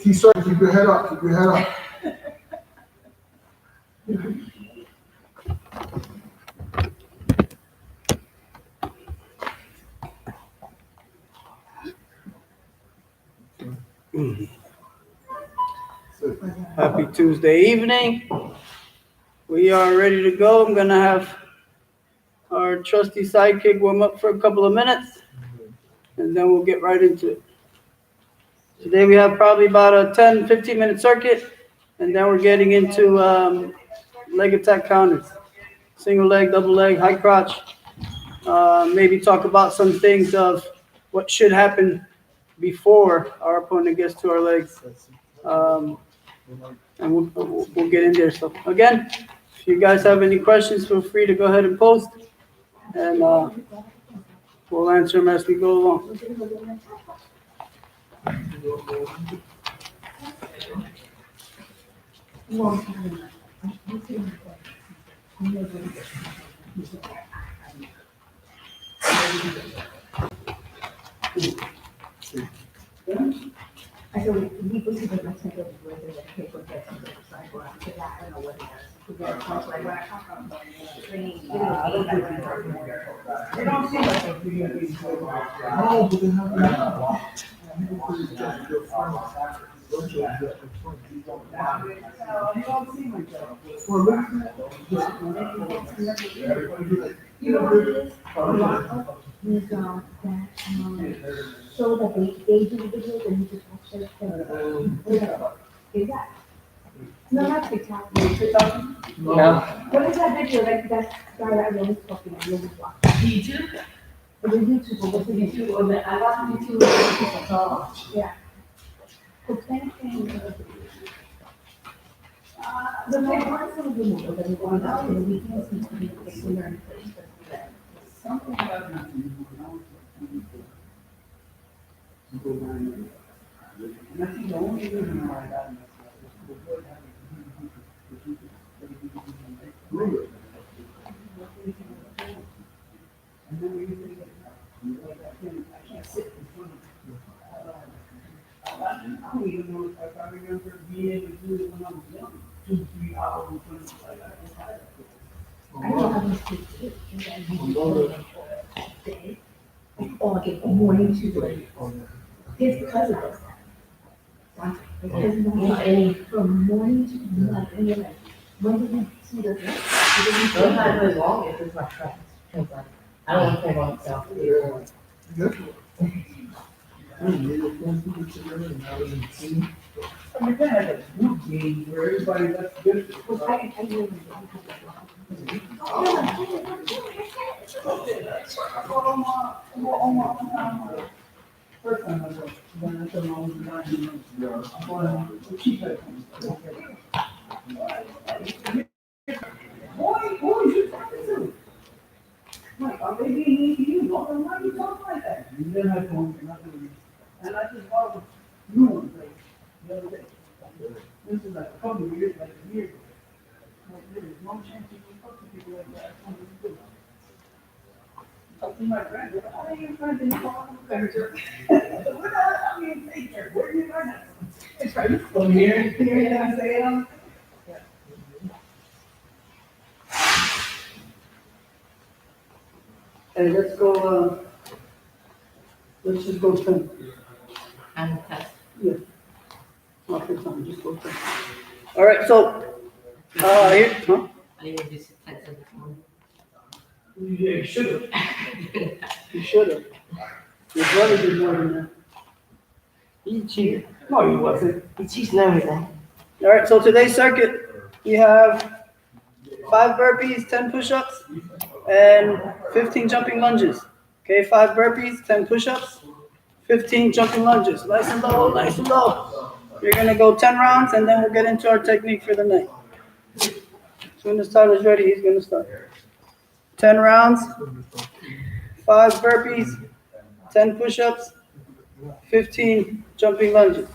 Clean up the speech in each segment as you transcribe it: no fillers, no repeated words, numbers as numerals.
keep circling, keep your head up, keep your head up. Happy Tuesday evening. We are ready to go. I'm going to have our trusty sidekick warm up for a couple of minutes, and then we'll get right into it. Today we have probably about a 10, 15-minute circuit, and then we're getting into leg attack counters. Single leg, double leg, high crotch. Maybe talk about some things of what should happen before our opponent gets to our legs. And we'll get in there. So again, if you guys have any questions, feel free to go ahead and post, and we'll answer them as we go along. I said, we put it in my center where the paper gets on the side, or after that, I don't know what it is. Because it's like where I come from, training, they don't seem like they're really No, but they have You know what it is? Is that, so that they do the videos and you just watch it. Is that? No, not TikTok. No. What is that video, like that guy that really talking, I really watch? YouTube? Or the YouTube, or what's the YouTube, or the, I watch YouTube. Yeah. Okay. The main one is gonna be more, but it's going out, and we can see to be, we learn things. Something about and I think the only reason why I got in this and then we usually get like I can't sit in front of I don't even know if I remember being able to do it when I was young. 2-3 hours in front of like I just had it. I don't know how these kids do it. Or get morning to like, his cousin does that. His cousin does that from morning to night, and you're like, when did you see the? Those not really long if it's my friends. Cause like, I don't want to play by myself. I mean, they had a group game where everybody left different. Well, I really First time I was, when I told them I was going to keep it. Boy, you talking to? Like, are they being mean to you? No, why are you talking like that? You didn't have to, nothing. And I just bought a new one, like, the other day. This is like a couple of years, like a year ago. Like, there is no chance you can talk to people like that. Talk to my friend, I ain't even trying to talk to the manager. What the hell, I mean, take care, where do you learn that from? It's right, from here, and I say, Hey, let's just go 10. I'm the test. Yeah. Not for time, just go 10. All right, so, here, huh? I didn't do 10 seconds. Yeah, you should have. You should have. Your brother did more than that. He cheated. No, he wasn't. He cheats and everything. All right, so today's circuit, we have 5 burpees, 10 push-ups, and 15 jumping lunges. Okay, 5 burpees, 10 push-ups, 15 jumping lunges. Nice and low, nice and low. You're gonna go 10 rounds, and then we'll get into our technique for the night. As soon as Tyler's ready, he's gonna start. 10 rounds, 5 burpees, 10 push-ups, 15 jumping lunges.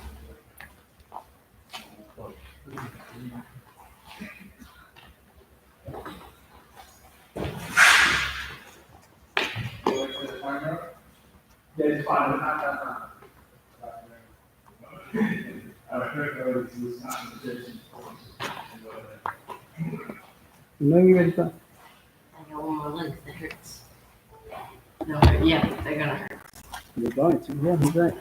Yeah, it's fine, we're not that fine. I No, you ready to? I got one more lens that hurts. No, yeah, they're gonna hurt. You're going to, yeah, he's right.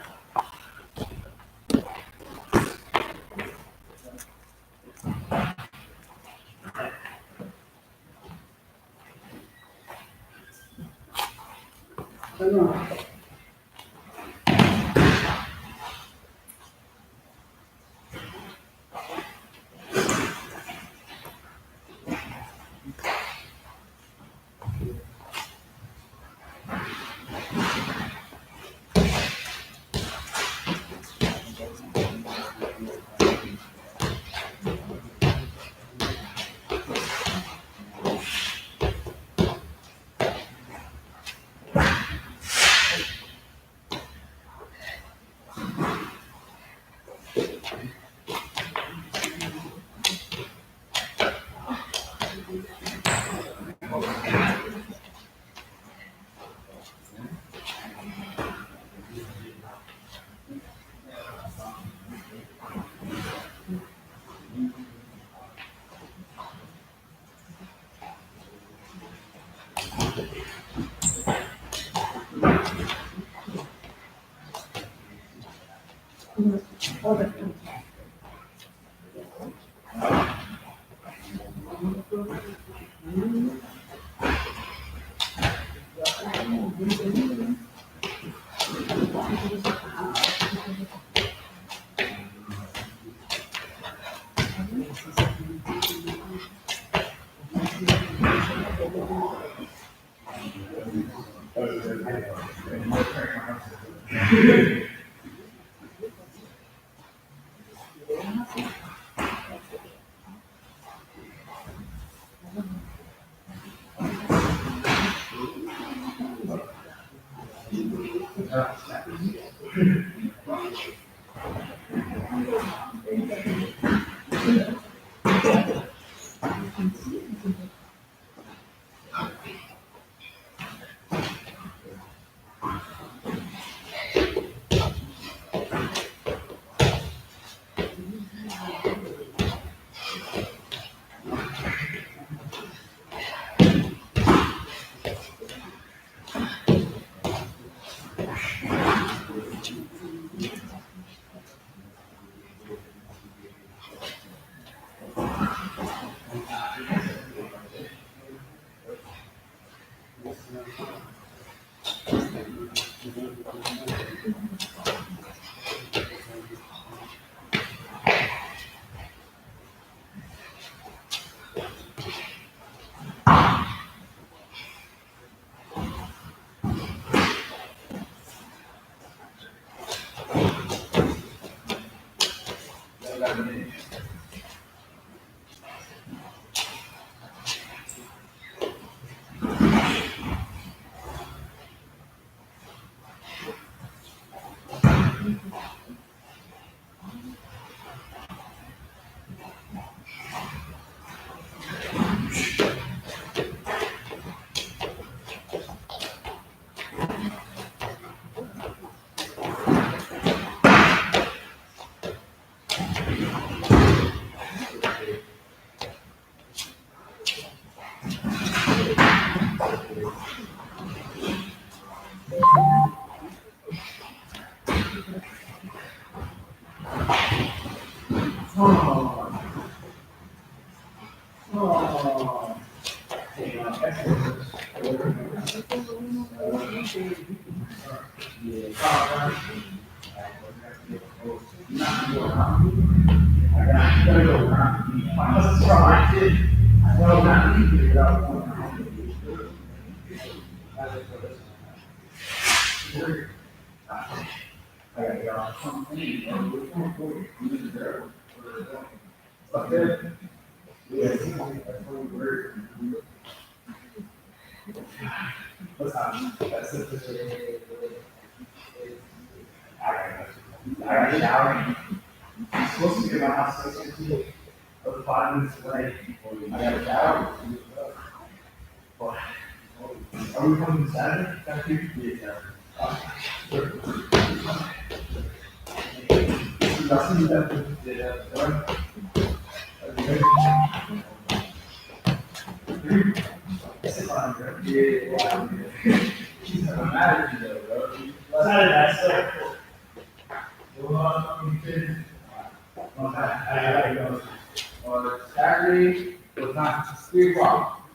Saturday was not 3 o'clock.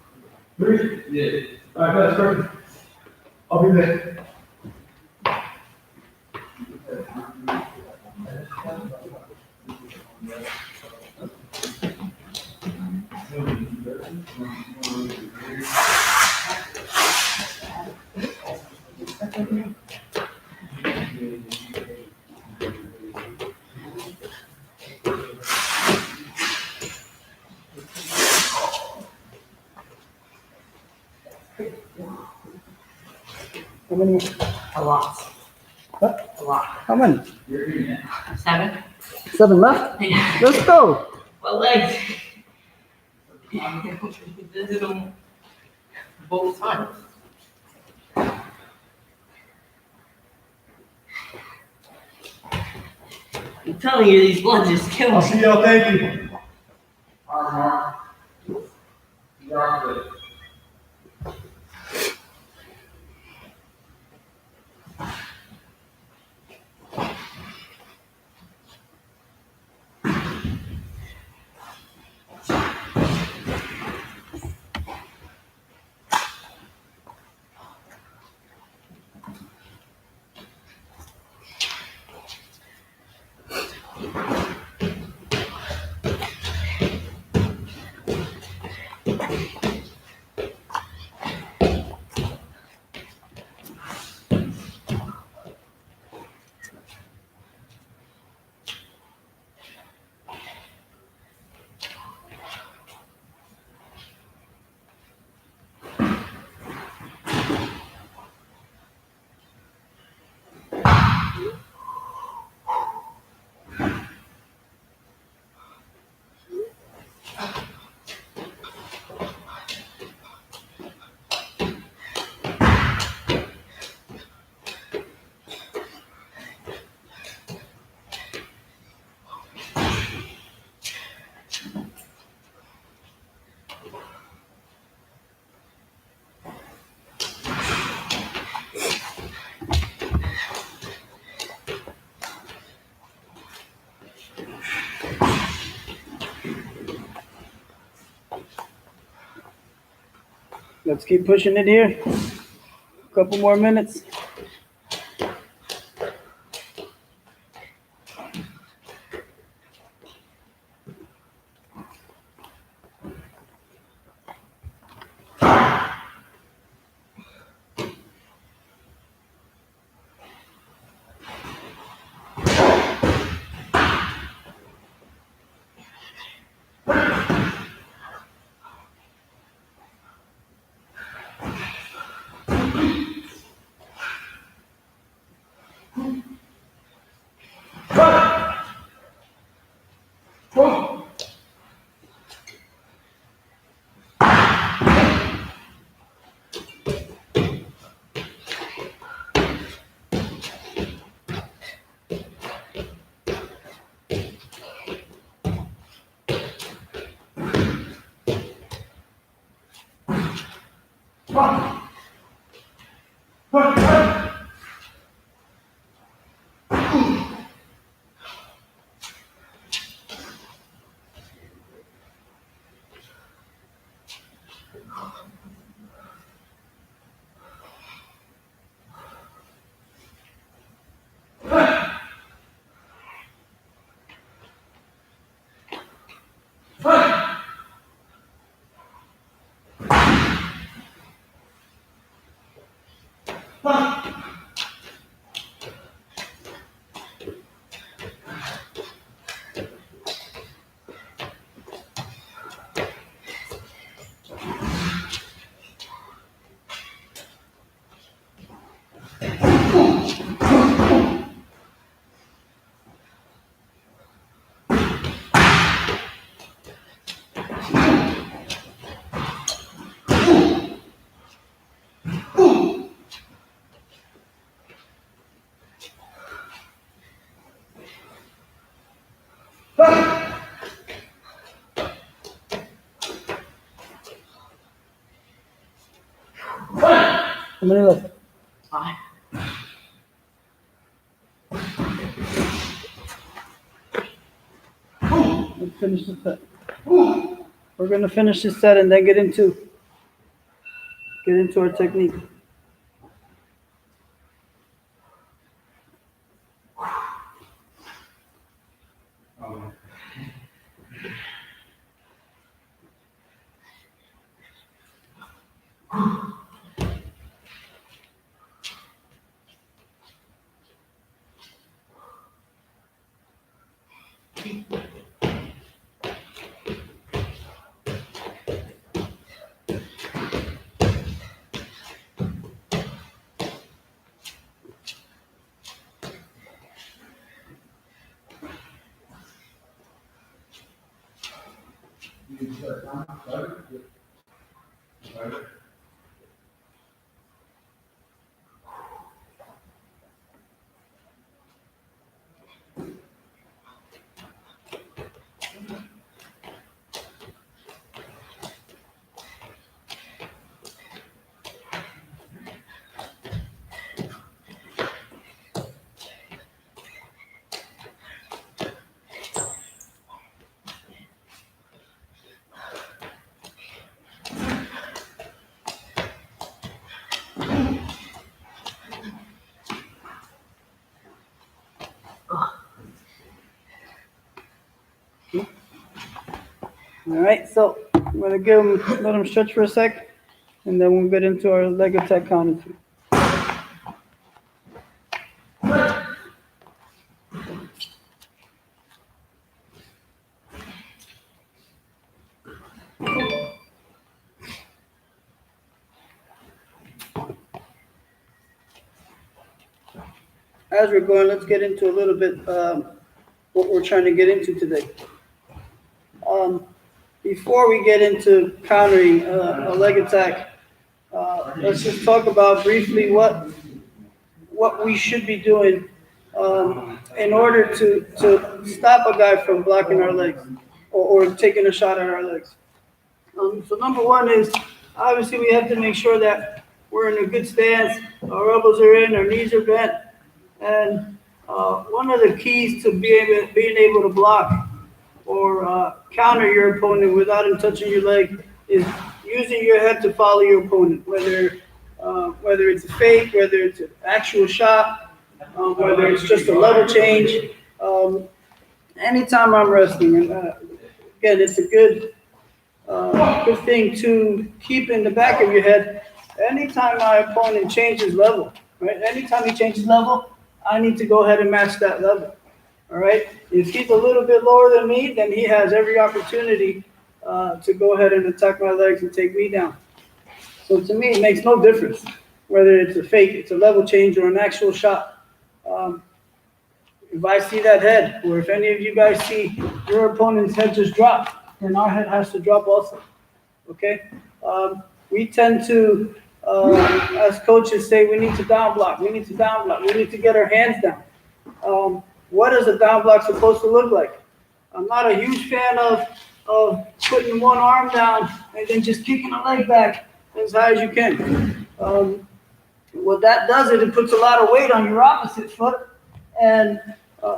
3? Yeah. All right, that's perfect. I'll be there. How many? A lot. What? A lot. How many? 7? 7 left? Yeah. Let's go. Well, legs. This is on both sides. I'm telling you, these bloods just kill I'll me. see y'all, thank you. All right, Mark. You're good. Let's keep pushing it here. Couple more minutes. many left? 5. Let's finish the set. We're gonna finish this set and then get into our technique. All right, so I'm gonna let him stretch for a sec, and then we'll get into our leg attack counting. As we're going, let's get into a little bit what we're trying to get into today. Before we get into countering a leg attack, let's just talk about briefly what we should be doing in order to stop a guy from blocking our legs or taking a shot at our legs. So number one is, obviously we have to make sure that we're in a good stance, our elbows are in, our knees are bent, and one of the keys to being able to block or counter your opponent without him touching your leg is using your head to follow your opponent, whether it's a fake, whether it's an actual shot, whether it's just a level change. Anytime I'm wrestling, and again, it's a good thing to keep in the back of your head. Anytime my opponent changes level, right? Anytime he changes level, I need to go ahead and match that level. All right. If he's a little bit lower than me, then he has every opportunity to go ahead and attack my legs and take me down. So to me, it makes no difference whether it's a fake, it's a level change, or an actual shot. If I see that head, or if any of you guys see your opponent's head just drop, then our head has to drop also. Okay. We tend to, as coaches say, we need to down block. We need to down block. We need to get our hands down. What is a down block supposed to look like? I'm not a huge fan of putting one arm down and then just kicking the leg back as high as you can. What that does is it puts a lot of weight on your opposite foot, and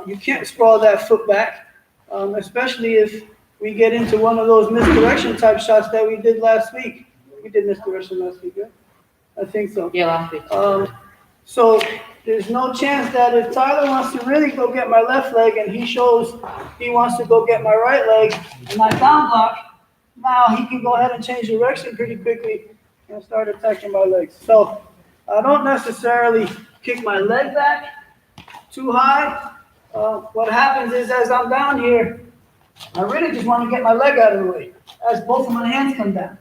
you can't sprawl that foot back, especially if we get into one of those misdirection type shots that we did last week. We did misdirection last week, right? I think so. Yeah, last week. So there's no chance that if Tyler wants to really go get my left leg and he shows he wants to go get my right leg and I down block, now he can go ahead and change direction pretty quickly and start attacking my legs. So I don't necessarily kick my leg back too high. What happens is as I'm down here, I really just want to get my leg out of the way as both of my hands come down.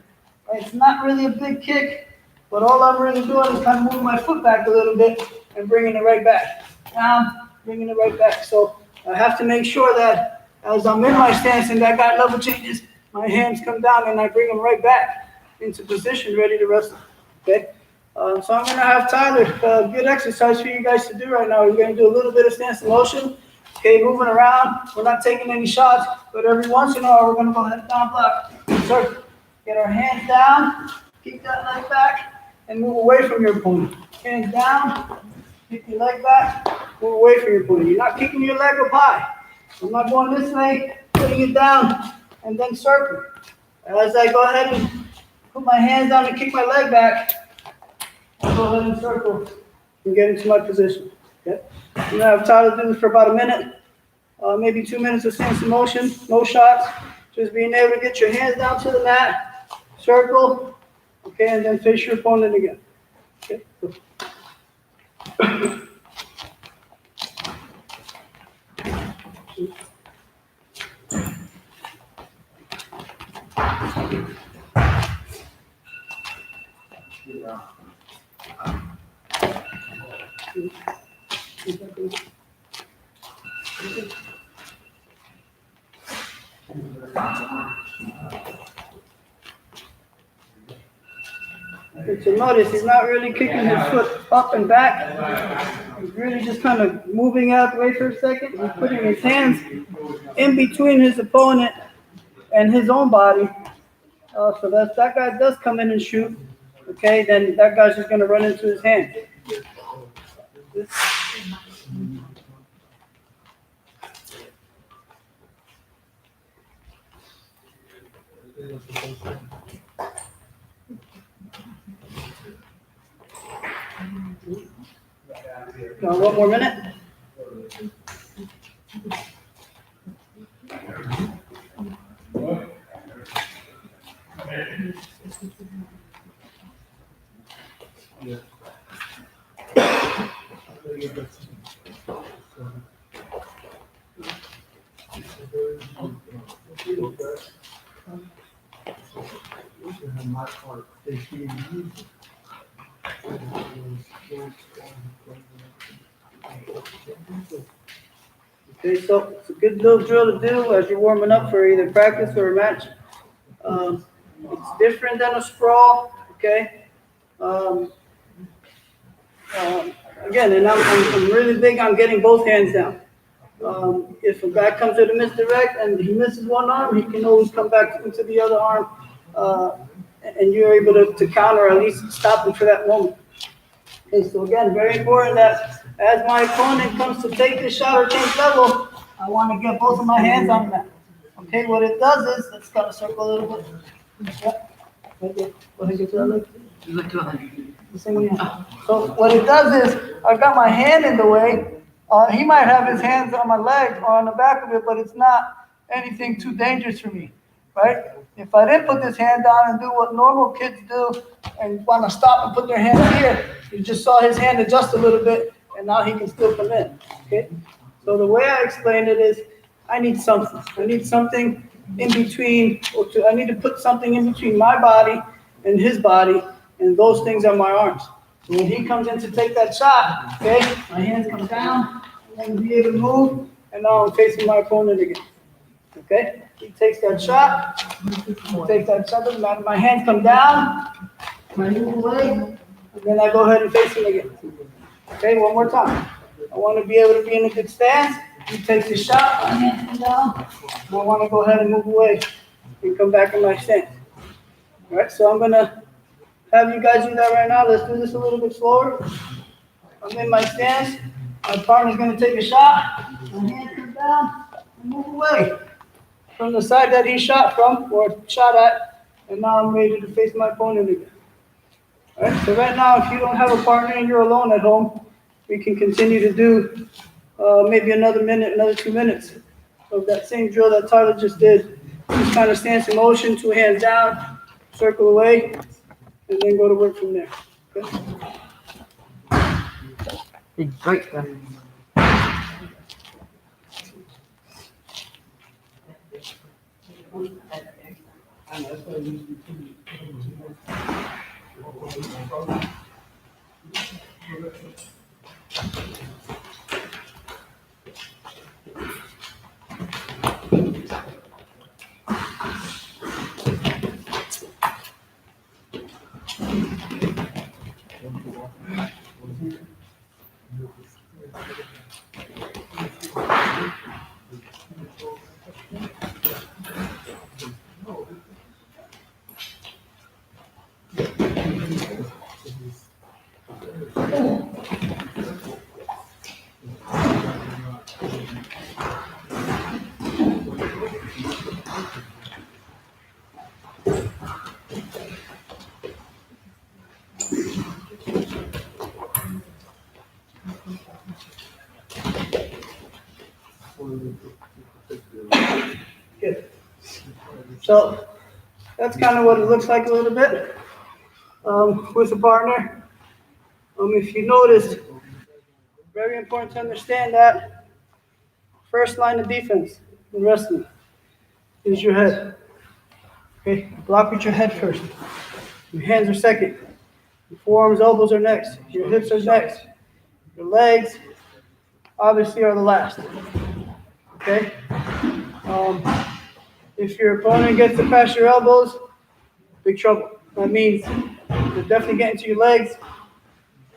Right? It's not really a big kick, but all I'm really doing is kind of moving my foot back a little bit and bringing it right back. Now, bringing it right back. So I have to make sure that as I'm in my stance and that guy level changes, my hands come down and I bring them right back into position, ready to wrestle. Okay? So I'm going to have Tyler, good exercise for you guys to do right now. We're going to do a little bit of stance and motion. Okay, moving around. We're not taking any shots, but every once in a while, we're going to go ahead and down block. Start, get our hands down, keep that leg back, and move away from your opponent. Hands down, kick your leg back, move away from your opponent. You're not kicking your leg up high. I'm not going this way, putting it down, and then circle. As I go ahead and put my hands down and kick my leg back, I'll go ahead and circle and get into my position. Okay? I'm gonna have Tyler do this for about a minute, maybe 2 minutes of stance in motion, no shots. Just being able to get your hands down to the mat, circle, okay, and then face your opponent again. Okay? Okay, so notice he's not really kicking his foot up and back. He's really just kind of moving out the way for a second. He's putting his hands in between his opponent and his own body. So that guy does come in and shoot, okay, then that guy's just going to run into his hand. Now, 1 more minute. Okay, so it's a good little drill to do as you're warming up for either practice or a match. It's different than a sprawl, okay? Again, and I'm really big on getting both hands down. If a guy comes with a misdirect and he misses one arm, he can always come back into the other arm, and you're able to counter or at least stop him for that moment. Okay, so again, very important that as my opponent comes to take the shot or change level, I want to get both of my hands on the mat. Okay, what it does is, let's kind of circle a little bit. Yep. Okay, go ahead and get to that leg. The same one, yeah. So what it does is, I've got my hand in the way. He might have his hands on my leg or on the back of it, but it's not anything too dangerous for me, right? If I didn't put this hand down and do what normal kids do and want to stop and put their hand here, you just saw his hand adjust a little bit, and now he can still come in, okay? So the way I explain it is, I need something. I need something in between, I need to put something in between my body and his body, and those things are my arms. So when he comes in to take that shot, okay, my hands come down, I'm going to be able to move, and now I'm facing my opponent again, okay? He takes that shot, my hands come down, I move away, and then I go ahead and face him again. Okay, one more time. I want to be able to be in a good stance. He takes his shot, my hands come down, and I want to go ahead and move away and come back in my stance. All right, so I'm going to have you guys do that right now. Let's do this a little bit slower. I'm in my stance. My partner's going to take a shot. My hands come down and move away from the side that he shot from or shot at, and now I'm ready to face my opponent again. All right, so right now, if you don't have a partner and you're alone at home, we can continue to do maybe another minute, another 2 minutes of that same drill that Tyler just did. Just kind of stance in motion, 2 hands down, circle away, and then go to work from there. Okay? Big break them. So that's kind of what it looks like a little bit with a partner. If you noticed, very important to understand that first line of defense in wrestling is your head. Okay, block with your head first. Your hands are second. Your forearms, elbows are next. Your hips are next. Your legs, obviously, are the last. Okay? If your opponent gets to pass your elbows, big trouble. That means they're definitely getting to your legs,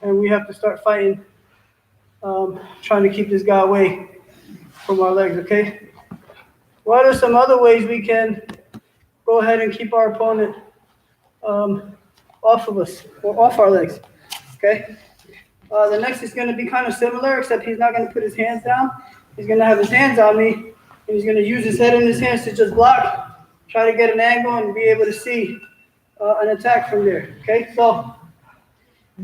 and we have to start fighting, trying to keep this guy away from our legs, okay? What are some other ways we can go ahead and keep our opponent off of us, or off our legs, okay? The next is going to be kind of similar, except he's not going to put his hands down. He's going to have his hands on me, and he's going to use his head and his hands to just block, try to get an angle and be able to see an attack from there, okay? So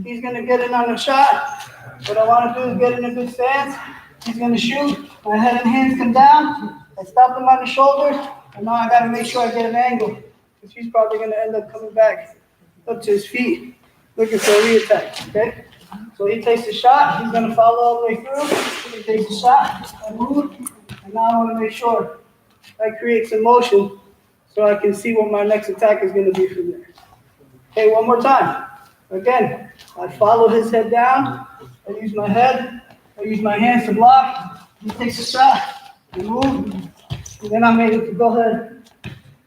he's going to get in on the shot. What I want to do is get in a good stance. He's going to shoot. My head and hands come down. I stop him on the shoulders, and now I got to make sure I get an angle, because he's probably going to end up coming back up to his feet, looking for a re-attack, okay? So he takes a shot, he's going to follow all the way through, he takes a shot, I move, and now I want to make sure I create some motion so I can see what my next attack is going to be from there. Okay, one more time. Again, I follow his head down, I use my head, I use my hands to block, he takes a shot, I move, and then I'm able to go ahead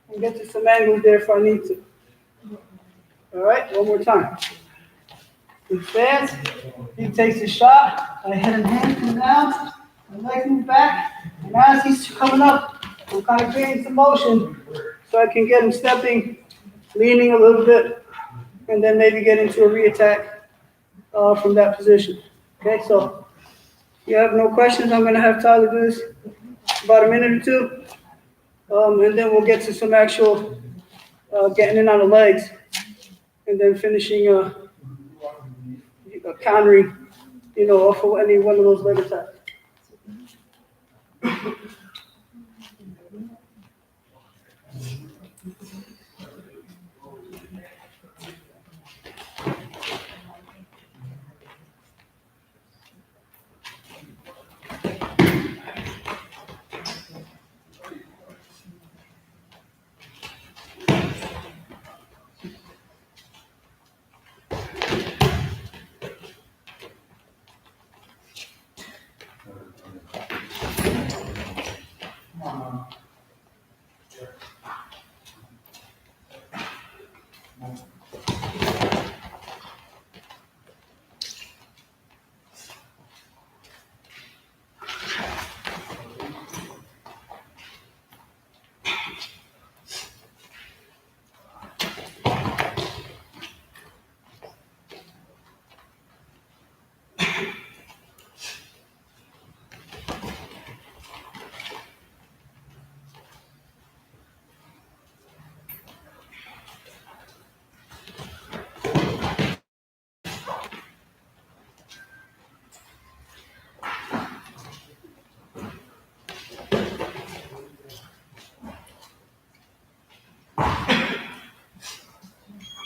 and get to some angles there if I need to. All right, one more time. He stands, he takes a shot, my head and hands come down, my legs move back, and as he's coming up, I'm kind of creating some motion so I can get him stepping, leaning a little bit, and then maybe get into a re-attack from that position. Okay, so if you have no questions, I'm going to have Tyler do this about a minute or two, and then we'll get to some actual getting in on the legs, and then finishing countering, off of any one of those leg attacks.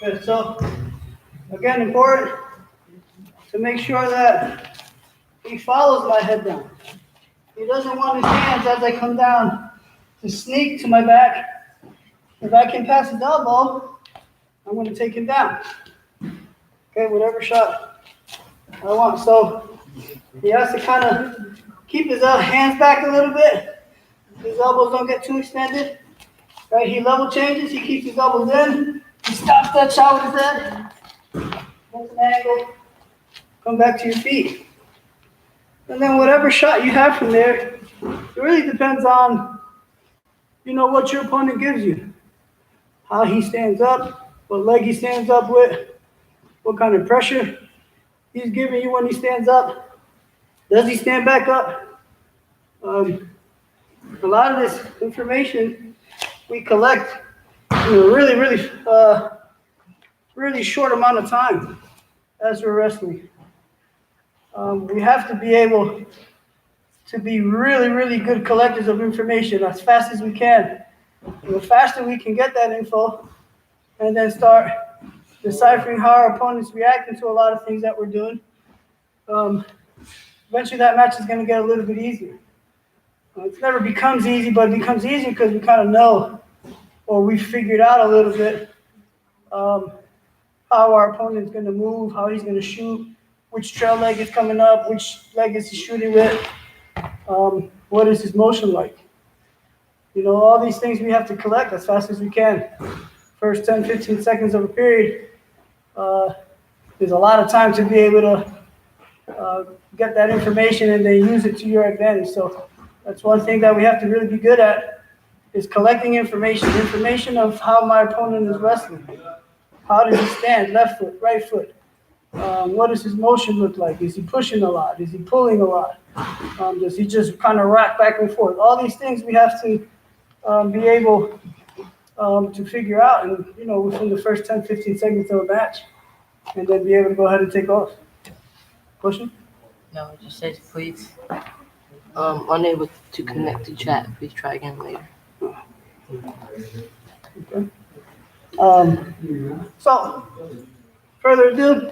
Okay, so again, important to make sure that he follows my head down. He doesn't want his hands as I come down to sneak to my back. If I can pass his elbow, I'm going to take him down. Okay, whatever shot I want. So he has to kind of keep his hands back a little bit. His elbows don't get too extended. Right, he level changes, he keeps his elbows in. He stops that shot with his head. Gets an angle. Come back to your feet. And then whatever shot you have from there, it really depends on, what your opponent gives you. How he stands up, what leg he stands up with, what kind of pressure he's giving you when he stands up. Does he stand back up? A lot of this information we collect in a really short amount of time as we're wrestling. We have to be able to be really good collectors of information as fast as we can The faster we can get that info and then start deciphering how our opponent's reacting to a lot of things that we're doing, eventually that match is going to get a little bit easier. It never becomes easy, but it becomes easier because we kind of know, or we figured out a little bit how our opponent's going to move, how he's going to shoot, which trail leg is coming up, which leg is he shooting with, what is his motion like. You know, all these things we have to collect as fast as we can. First 10, 15 seconds of a period, there's a lot of time to be able to get that information and then use it to your advantage. So that's one thing that we have to really be good at, is collecting information of how my opponent is wrestling. How does he stand? Left foot, right foot. What does his motion look like? Is he pushing a lot? Is he pulling a lot? Does he just kind of rock back and forth? All these things we have to be able to figure out, and you know, within the first 10, 15 seconds of a match, and then be able to go ahead and take off. Question? No, it just says please. Unable to connect to chat. Please try again later. Okay. So, further ado,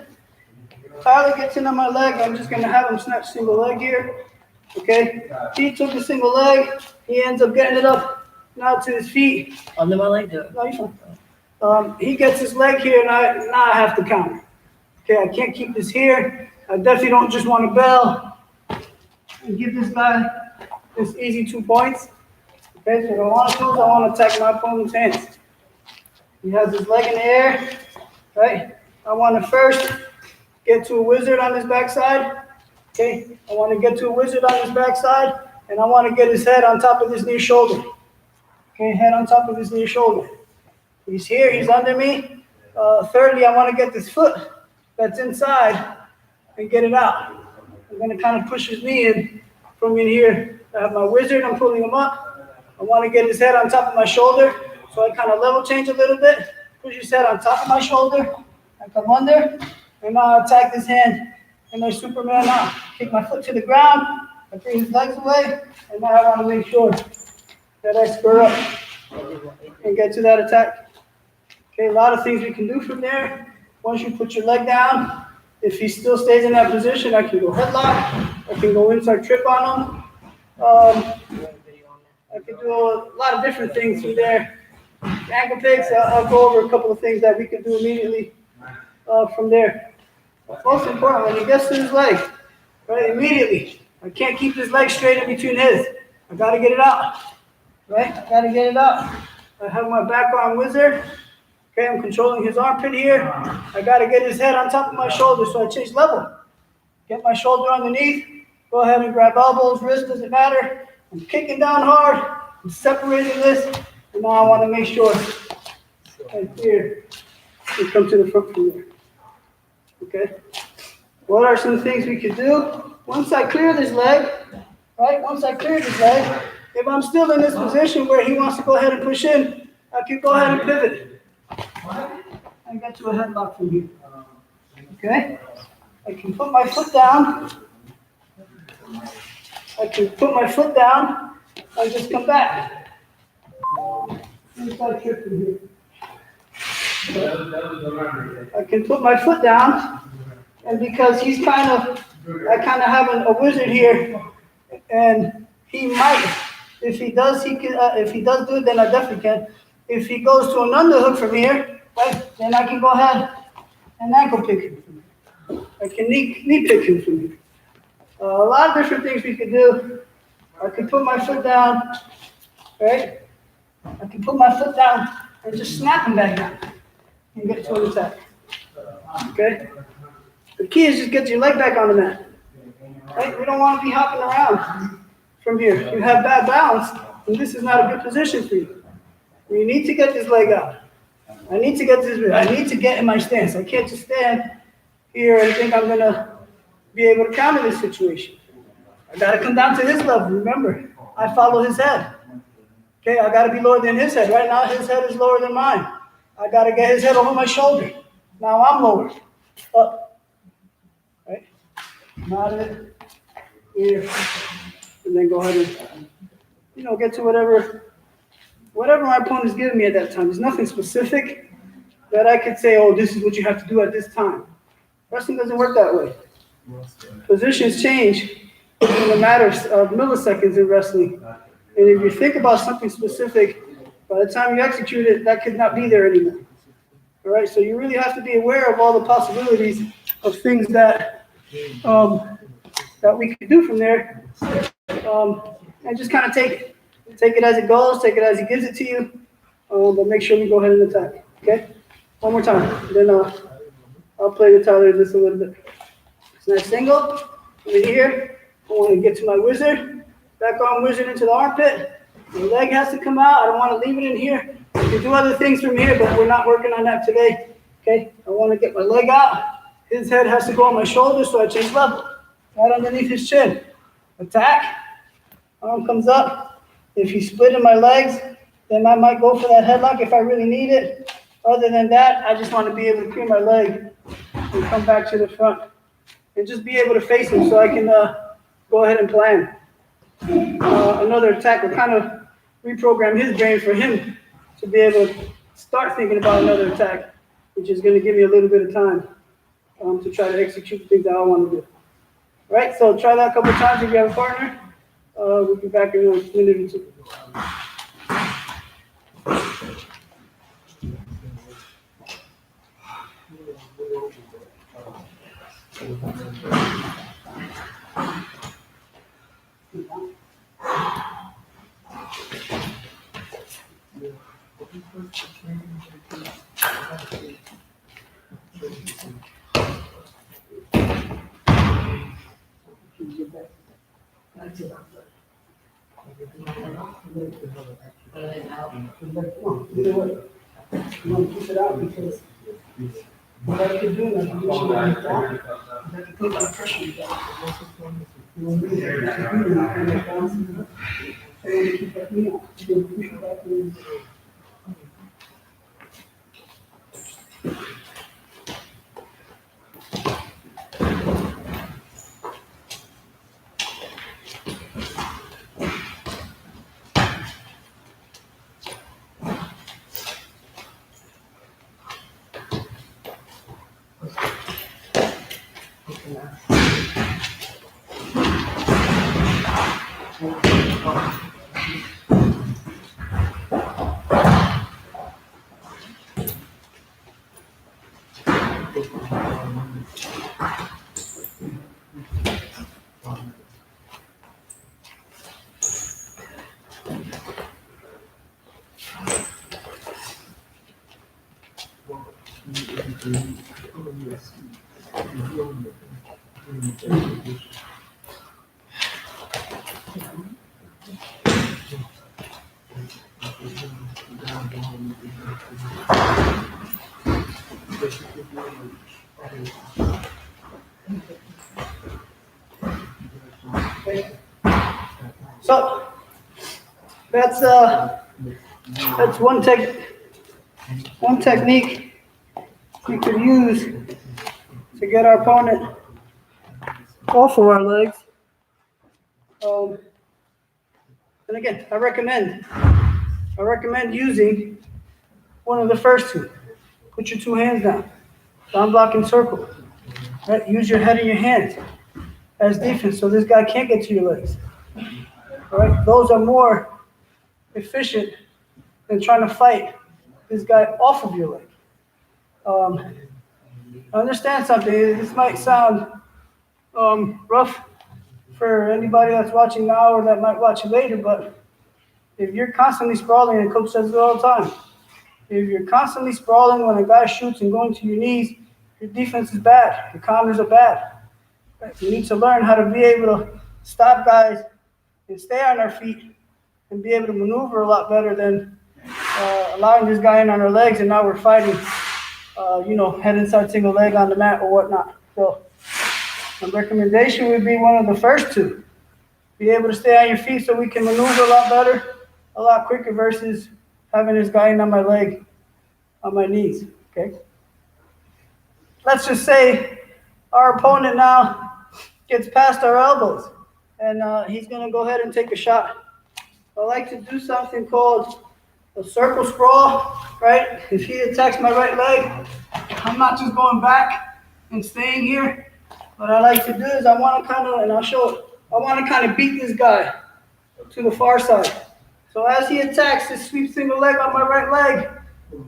Tyler gets in on my leg. I'm just gonna have him snatch single leg here. Okay. He took a single leg. He ends up getting it up now to his feet. Under my leg, do it. No, you're fine. He gets his leg here, and now I have to counter. Okay, I can't keep this here. I definitely don't just want to bail and give this guy this easy 2 points. Okay, so what I want to do is I want to attack my opponent's hands. He has his leg in the air, right? I want to first get to a wizard on his backside. Okay, I want to get to a wizard on his backside, and I want to get his head on top of his near shoulder. Okay, head on top of his near shoulder. He's here, he's under me. Thirdly, I want to get this foot that's inside and get it out. I'm going to kind of push his knee in from in here. I have my wizard, I'm pulling him up. I want to get his head on top of my shoulder. So I kind of level change a little bit, push his head on top of my shoulder. I come under, and now I attack his hand, and I Superman out. Take my foot to the ground, I bring his legs away, and now I want to make sure that I spur up and get to that attack. Okay, a lot of things we can do from there. Once you put your leg down, if he still stays in that position, I can go headlock, I can go inside trip on him. I can do a lot of different things from there. Ankle picks, I'll go over a couple of things that we can do immediately from there. But most important, when he gets to his leg, right, immediately, I can't keep his leg straight in between his. I got to get it out, right? I got to get it out. I have my back arm wizard. Okay, I'm controlling his armpit here. I got to get his head on top of my shoulder, so I change level. Get my shoulder underneath. Go ahead and grab elbows, wrist, doesn't matter. I'm kicking down hard. I'm separating this. And now I want to make sure right here we come to the front from there. Okay? What are some things we could do? Once I clear this leg, right? Once I clear this leg, if I'm still in this position where he wants to go ahead and push in, I can go ahead and pivot. I get to a headlock from here. Okay? I can put my foot down. I can put my foot down and just come back. Inside trip from here. I can put my foot down, and because I kind of have a wizard here, and he might, if he does do it, then I definitely can. If he goes to an underhook from here, right, then I can go ahead and ankle pick him from here. I can knee pick him from here. A lot of different things we could do. I can put my foot down, right? I can put my foot down and just snap him back down and get to an attack. Okay? The key is just get your leg back on the mat. Right? We don't want to be hopping around from here. You have bad balance, and this is not a good position for you. You need to get this leg out. I need to get in my stance. I can't just stand here and think I'm gonna be able to counter this situation. I gotta come down to his level. Remember, I follow his head. Okay, I gotta be lower than his head. Right now, his head is lower than mine. I gotta get his head over my shoulder. Now I'm lower. Up. Right? Not it. Here. And then go ahead and, get to whatever whatever my opponent's giving me at that time. There's nothing specific that I could say, oh, this is what you have to do at this time. Wrestling doesn't work that way. Positions change in a matter of milliseconds in wrestling. And if you think about something specific, by the time you execute it, that could not be there anymore. All right, so you really have to be aware of all the possibilities of things that that we could do from there, and just kind of take it as it goes, take it as he gives it to you, but make sure we go ahead and attack. Okay, one more time, then I'll play the Tyler just a little bit. Nice single over here. I want to get to my wizard. Back arm wizard into the armpit. The leg has to come out. I don't want to leave it in here. We can do other things from here, but we're not working on that today. Okay, I want to get my leg out. His head has to go on my shoulder, so I change level. Right underneath his chin. Attack. Arm comes up. If he's splitting my legs, then I might go for that headlock if I really need it. Other than that, I just want to be able to clear my leg and come back to the front. And just be able to face him so I can go ahead and plan. Another attack will kind of reprogram his brain for him to be able to start thinking about another attack, which is going to give me a little bit of time to try to execute the things that I want to do. All right, so try that a couple of times if you have a partner. We'll be back in a minute or two. You want to keep it out because what I can do is I can do something like that. I can put my pressure down. You want me to keep it down? I want to keep that knee up. You can push it back in. So that's one technique we could use to get our opponent off of our legs. And again, I recommend using one of the first two. Put your two hands down, down blocking circle. Right? Use your head and your hands as defense so this guy can't get to your legs. All right? Those are more efficient than trying to fight this guy off of your leg. Understand something. This might sound rough for anybody that's watching now or that might watch it later, but if you're constantly sprawling, and Coach says it all the time, if you're constantly sprawling when a guy shoots and going to your knees, your defense is bad. Your counters are bad. Right? You need to learn how to be able to stop guys and stay on their feet and be able to maneuver a lot better than allowing this guy in on our legs, and now we're fighting, head inside single leg on the mat or whatnot. So my recommendation would be one of the first two. Be able to stay on your feet so we can maneuver a lot better, a lot quicker versus having this guy in on my leg, on my knees, okay? Let's just say our opponent now gets past our elbows and he's gonna go ahead and take a shot. I like to do something called a circle sprawl, right? If he attacks my right leg, I'm not just going back and staying here. What I like to do is I want to kind of, and I'll show it, I want to kind of beat this guy to the far side. So as he attacks this sweep single leg on my right leg,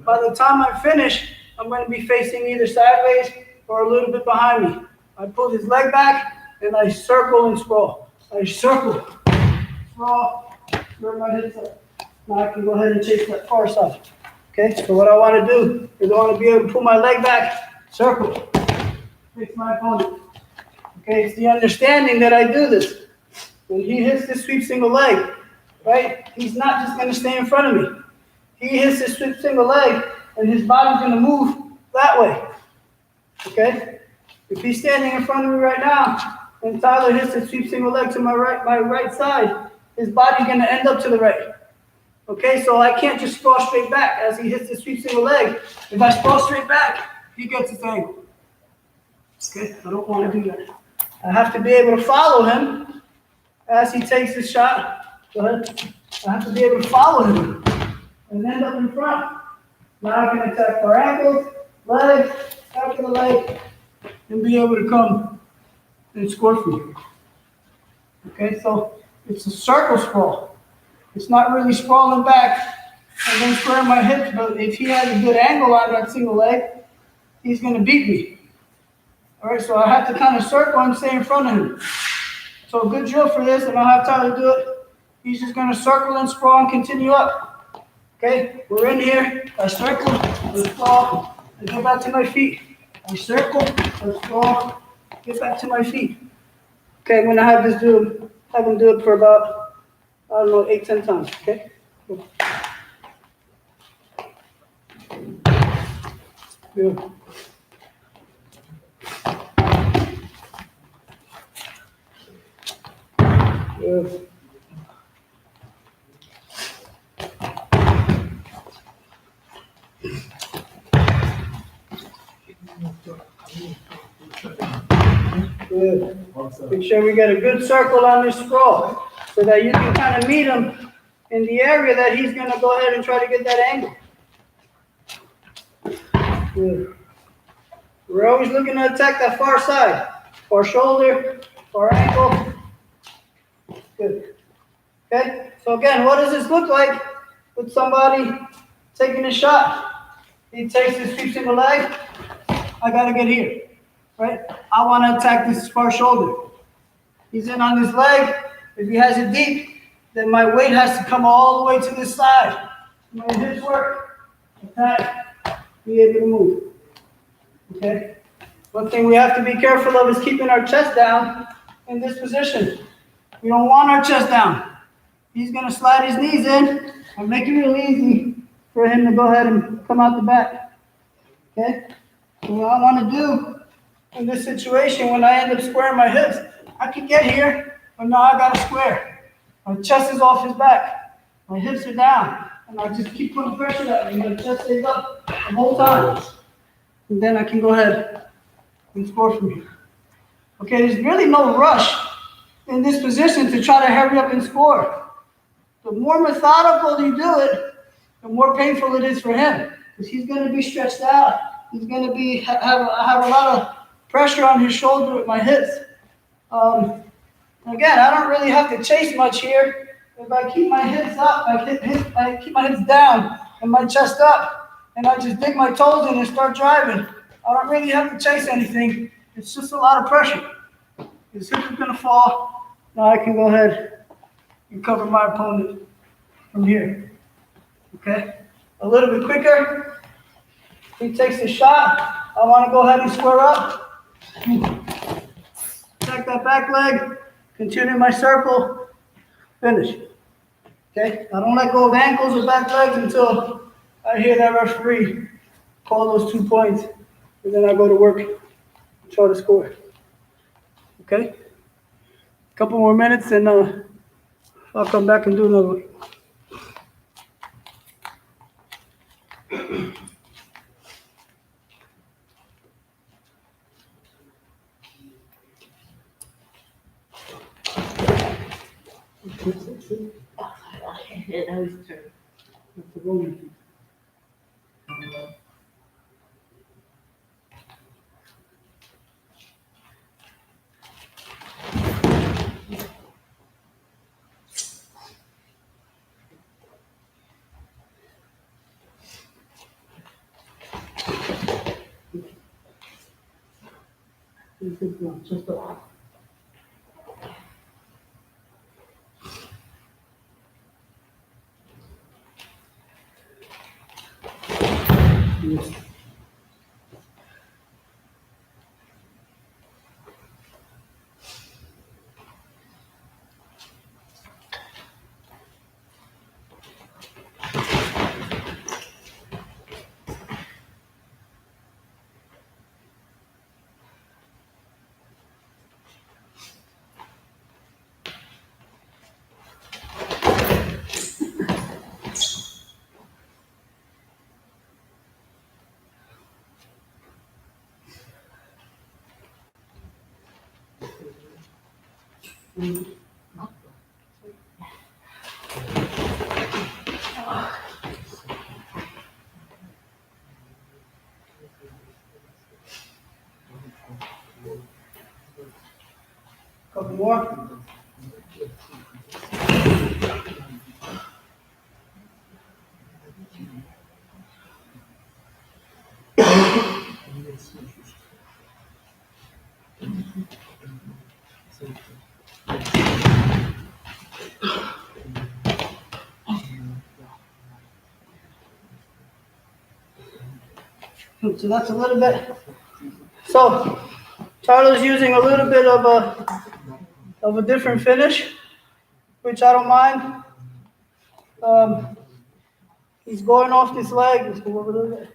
by the time I finish, I'm going to be facing either sideways or a little bit behind me. I pull his leg back and I circle and sprawl. I circle, sprawl, where my hips are. Now I can go ahead and chase that far side. Okay, so what I want to do is I want to be able to pull my leg back, circle, face my opponent. Okay, it's the understanding that I do this. When he hits this sweep single leg, right, he's not just going to stay in front of me. He hits this sweep single leg, and his body's going to move that way. Okay? If he's standing in front of me right now, and Tyler hits the sweep single leg to my right side, his body's going to end up to the right. Okay, so I can't just sprawl straight back as he hits the sweep single leg. If I sprawl straight back, he gets his angle. Okay, I don't want to do that. I have to be able to follow him as he takes his shot. Go ahead. I have to be able to follow him and end up in front. Now I can attack for ankles, legs, back of the leg, and be able to come and score for you. Okay, so it's a circle sprawl. It's not really sprawling back and then squaring my hips, but if he has a good angle on that single leg, he's going to beat me. All right, so I have to kind of circle and stay in front of him. So a good drill for this, and I'll have Tyler do it. He's just going to circle and sprawl and continue up. Okay, we're in here. I circle, I sprawl, I get back to my feet. I circle, I sprawl, get back to my feet. Okay, I'm going to have him do it for about, I don't know, 8-10 times, okay? Good. Good. Good. Make sure we get a good circle on this sprawl so that you can kind of meet him in the area that he's going to go ahead and try to get that angle. Good. We're always looking to attack that far side, far shoulder, far ankle. Good. Okay, so again, what does this look like with somebody taking a shot? He takes his sweep single leg. I got to get here, right? I want to attack this far shoulder. He's in on his leg. If he has it deep, then my weight has to come all the way to this side. My hips work, attack, be able to move. Okay? One thing we have to be careful of is keeping our chest down in this position. We don't want our chest down. He's going to slide his knees in and make it real easy for him to go ahead and come out the back. Okay? So what I want to do in this situation, when I end up squaring my hips, I can get here, but now I got to square. My chest is off his back. My hips are down. And I just keep putting pressure at me. My chest stays up the whole time. And then I can go ahead and score from here. Okay, there's really no rush in this position to try to hurry up and score. The more methodical you do it, the more painful it is for him. Because he's going to be stretched out. He's going to have a lot of pressure on his shoulder with my hips. Again, I don't really have to chase much here. If I keep my hips up, I keep my hips down and my chest up, and I just dig my toes in and start driving, I don't really have to chase anything. It's just a lot of pressure. His hips are going to fall. Now I can go ahead and cover my opponent from here. Okay? A little bit quicker. He takes the shot. I want to go ahead and square up. Check that back leg. Continue my circle. Finish. Okay? I don't let go of ankles or back legs until I hear that referee call those 2 points. And then I go to work and try to score. Okay? A couple more minutes and I'll come back and do another one. That's the rolling piece. This is one, just up. Yes. Couple more. So that's a little bit. So Charlie's using a little bit of a different finish, which I don't mind. He's going off this leg. Let's go over a little bit.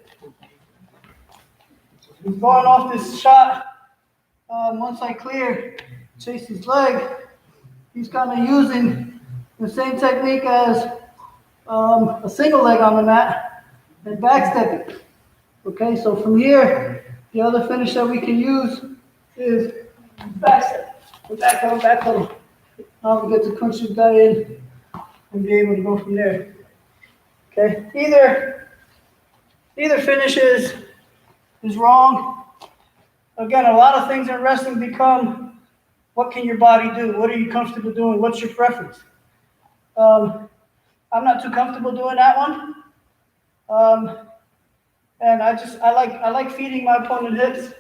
He's going off this shot. Once I clear Chase's leg, he's kind of using the same technique as a single leg on the mat and backstepping. Okay, so from here, the other finish that we can use is backstep. Back pedal, back pedal. Now we get to punch this guy in and be able to go from there. Okay, either finish is wrong. Again, a lot of things in wrestling become, what can your body do? What are you comfortable doing? What's your preference? I'm not too comfortable doing that one. And I like feeding my opponent hips.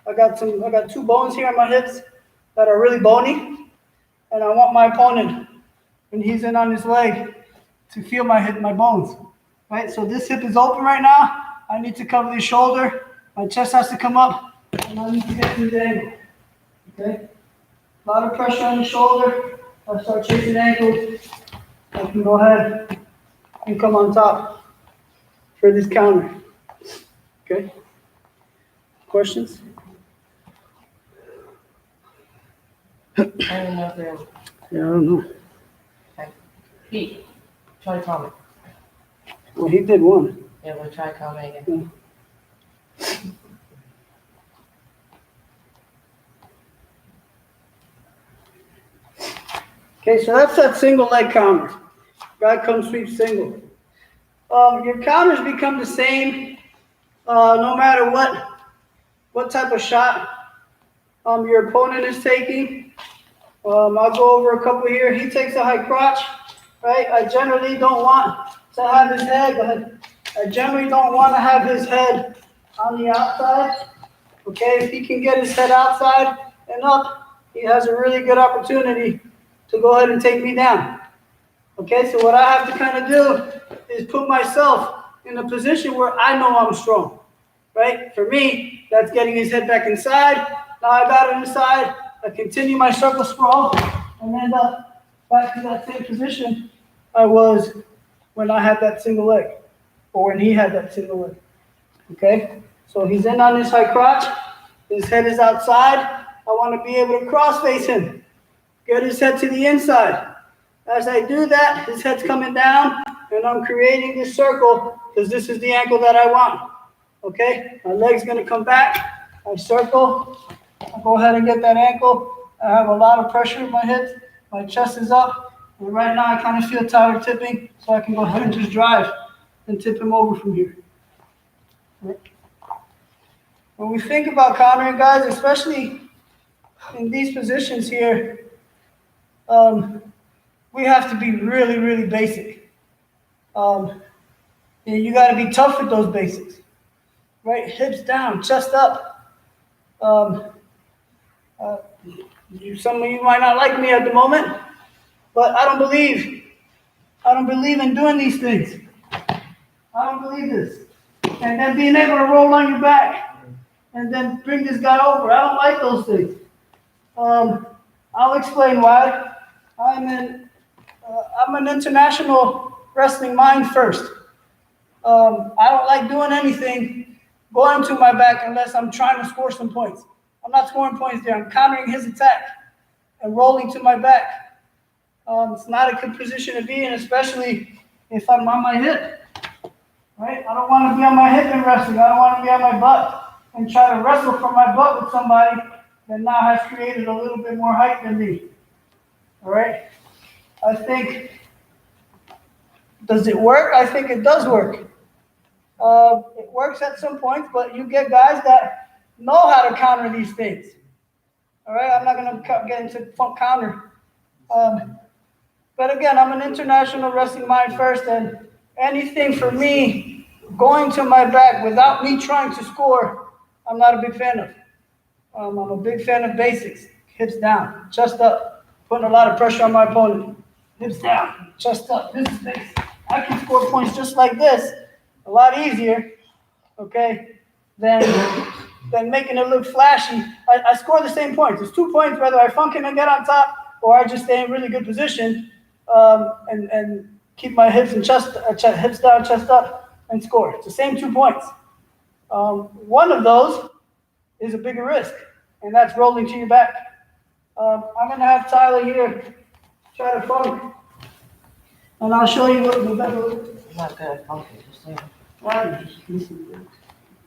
I got 2 bones here on my hips that are really bony, and I want my opponent, when he's in on his leg, to feel my bones, right? So this hip is open right now. I need to cover the shoulder. My chest has to come up, and I need to get through the angle, okay? A lot of pressure on the shoulder. I start chasing ankles. I can go ahead and come on top for this counter, okay? Questions? I don't know if they're. Yeah, I don't know. Pete, try to comment. Well, he did one. Yeah, we'll try comment again. Okay, so that's that single leg counter. Guy comes sweep single. Your counters become the same no matter what type of shot your opponent is taking. I'll go over a couple here. He takes a high crotch, right? I generally don't want to have his head. Go ahead. I generally don't want to have his head on the outside. Okay, if he can get his head outside and up, he has a really good opportunity to go ahead and take me down. Okay, so what I have to kind of do is put myself in a position where I know I'm strong, right? For me, that's getting his head back inside. Now I got it inside. I continue my circle sprawl and end up back to that same position I was when I had that single leg, or when he had that single leg. Okay, so he's in on this high crotch. His head is outside. I want to be able to cross face him. Get his head to the inside. As I do that, his head's coming down, and I'm creating this circle because this is the ankle that I want. Okay, my leg's going to come back. I circle. I go ahead and get that ankle. I have a lot of pressure in my hips. My chest is up, And right now, I kind of feel Tyler tipping, so I can go ahead and just drive and tip him over from here. Right. When we think about countering guys, especially in these positions here, we have to be really, really basic. And you got to be tough with those basics, right? Hips down, chest up. Some of you might not like me at the moment, but I don't believe in doing these things. I don't believe this. And then being able to roll on your back and then bring this guy over. I don't like those things. I'll explain why. I'm an international wrestling mind first. I don't like doing anything going to my back unless I'm trying to score some points. I'm not scoring points there. I'm countering his attack and rolling to my back. It's not a good position to be in, especially if I'm on my hip. Right? I don't want to be on my hip in wrestling. I don't want to be on my butt and try to wrestle from my butt with somebody that now has created a little bit more height than me. All right? I think, does it work? I think it does work. It works at some points, but you get guys that know how to counter these things. All right? I'm not going to get into counter. But again, I'm an international wrestling mind first, and anything for me going to my back without me trying to score, I'm not a big fan of. I'm a big fan of basics. Hips down, chest up, putting a lot of pressure on my opponent. Hips down, chest up. This is basic. I can score points just like this, a lot easier, okay, than making it look flashy. I score the same points. It's 2 points whether I funk it and get on top or I just stay in really good position and keep my hips and hips down, chest up, and score. It's the same 2 points. One of those is a bigger risk, and that's rolling to your back. I'm going to have Tyler here try to funk, and I'll show you what the better. I'm not good at funky, just saying.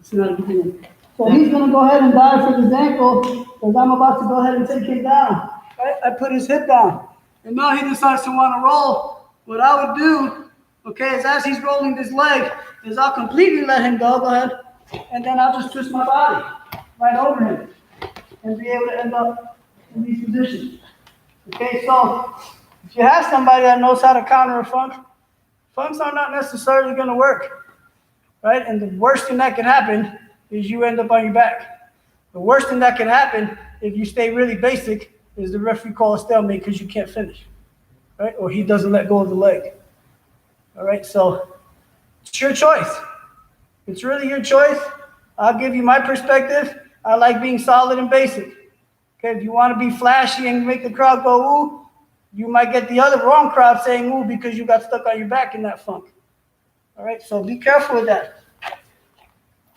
It's not a beginning. So he's going to go ahead and dive for his ankle, because I'm about to go ahead and take him down. Right? I put his hip down, and now he decides to want to roll. What I would do, okay, is as he's rolling this leg, is I'll completely let him go ahead, and then I'll just twist my body right over him and be able to end up in these positions. Okay, so if you have somebody that knows how to counter a funk, funks are not necessarily going to work, right? And the worst thing that can happen is you end up on your back. The worst thing that can happen if you stay really basic is the referee call a stalemate because you can't finish, right? Or he doesn't let go of the leg. All right, so it's your choice. It's really your choice. I'll give you my perspective. I like being solid and basic. Okay, if you want to be flashy and make the crowd go ooh, you might get the other wrong crowd saying ooh because you got stuck on your back in that funk. All right, so be careful with that.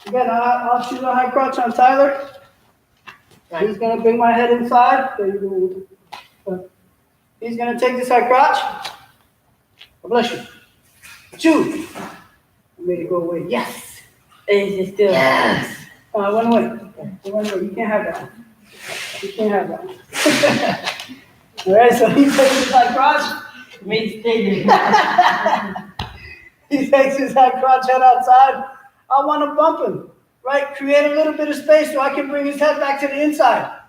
Again, I'll shoot a high crotch on Tyler. He's going to bring my head inside. There you go. He's going to take this high crotch. God bless you. Two. I made it go away. Yes. Is it still? Yes. I went away. It went away. You can't have that. You can't have that. All right, so he takes his high crotch. Me stay there. He takes his high crotch head outside. I want to bump him, right? Create a little bit of space so I can bring his head back to the inside,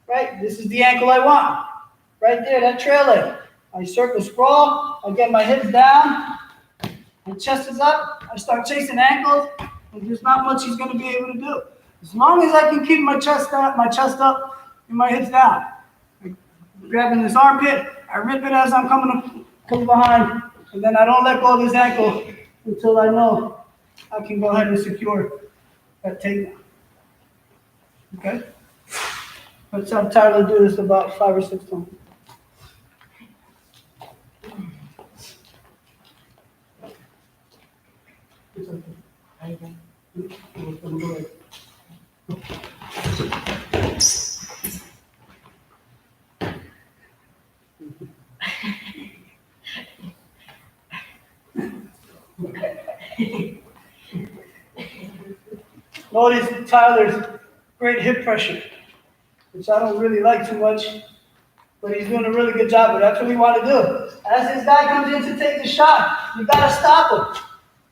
right? This is the ankle I want. Right there, that trail leg. I circle sprawl. I get my hips down. My chest is up. I start chasing ankles. And there's not much he's going to be able to do. As long as I can keep my chest up, and my hips down. I'm grabbing this armpit. I rip it as I'm coming behind. And then I don't let go of this ankle until I know I can go ahead and secure that takedown. Okay? Let's have Tyler do this about 5 or 6 times. Notice Tyler's great hip pressure, which I don't really like too much, but he's doing a really good job, but that's what we want to do. As this guy comes in to take the shot, you gotta stop him.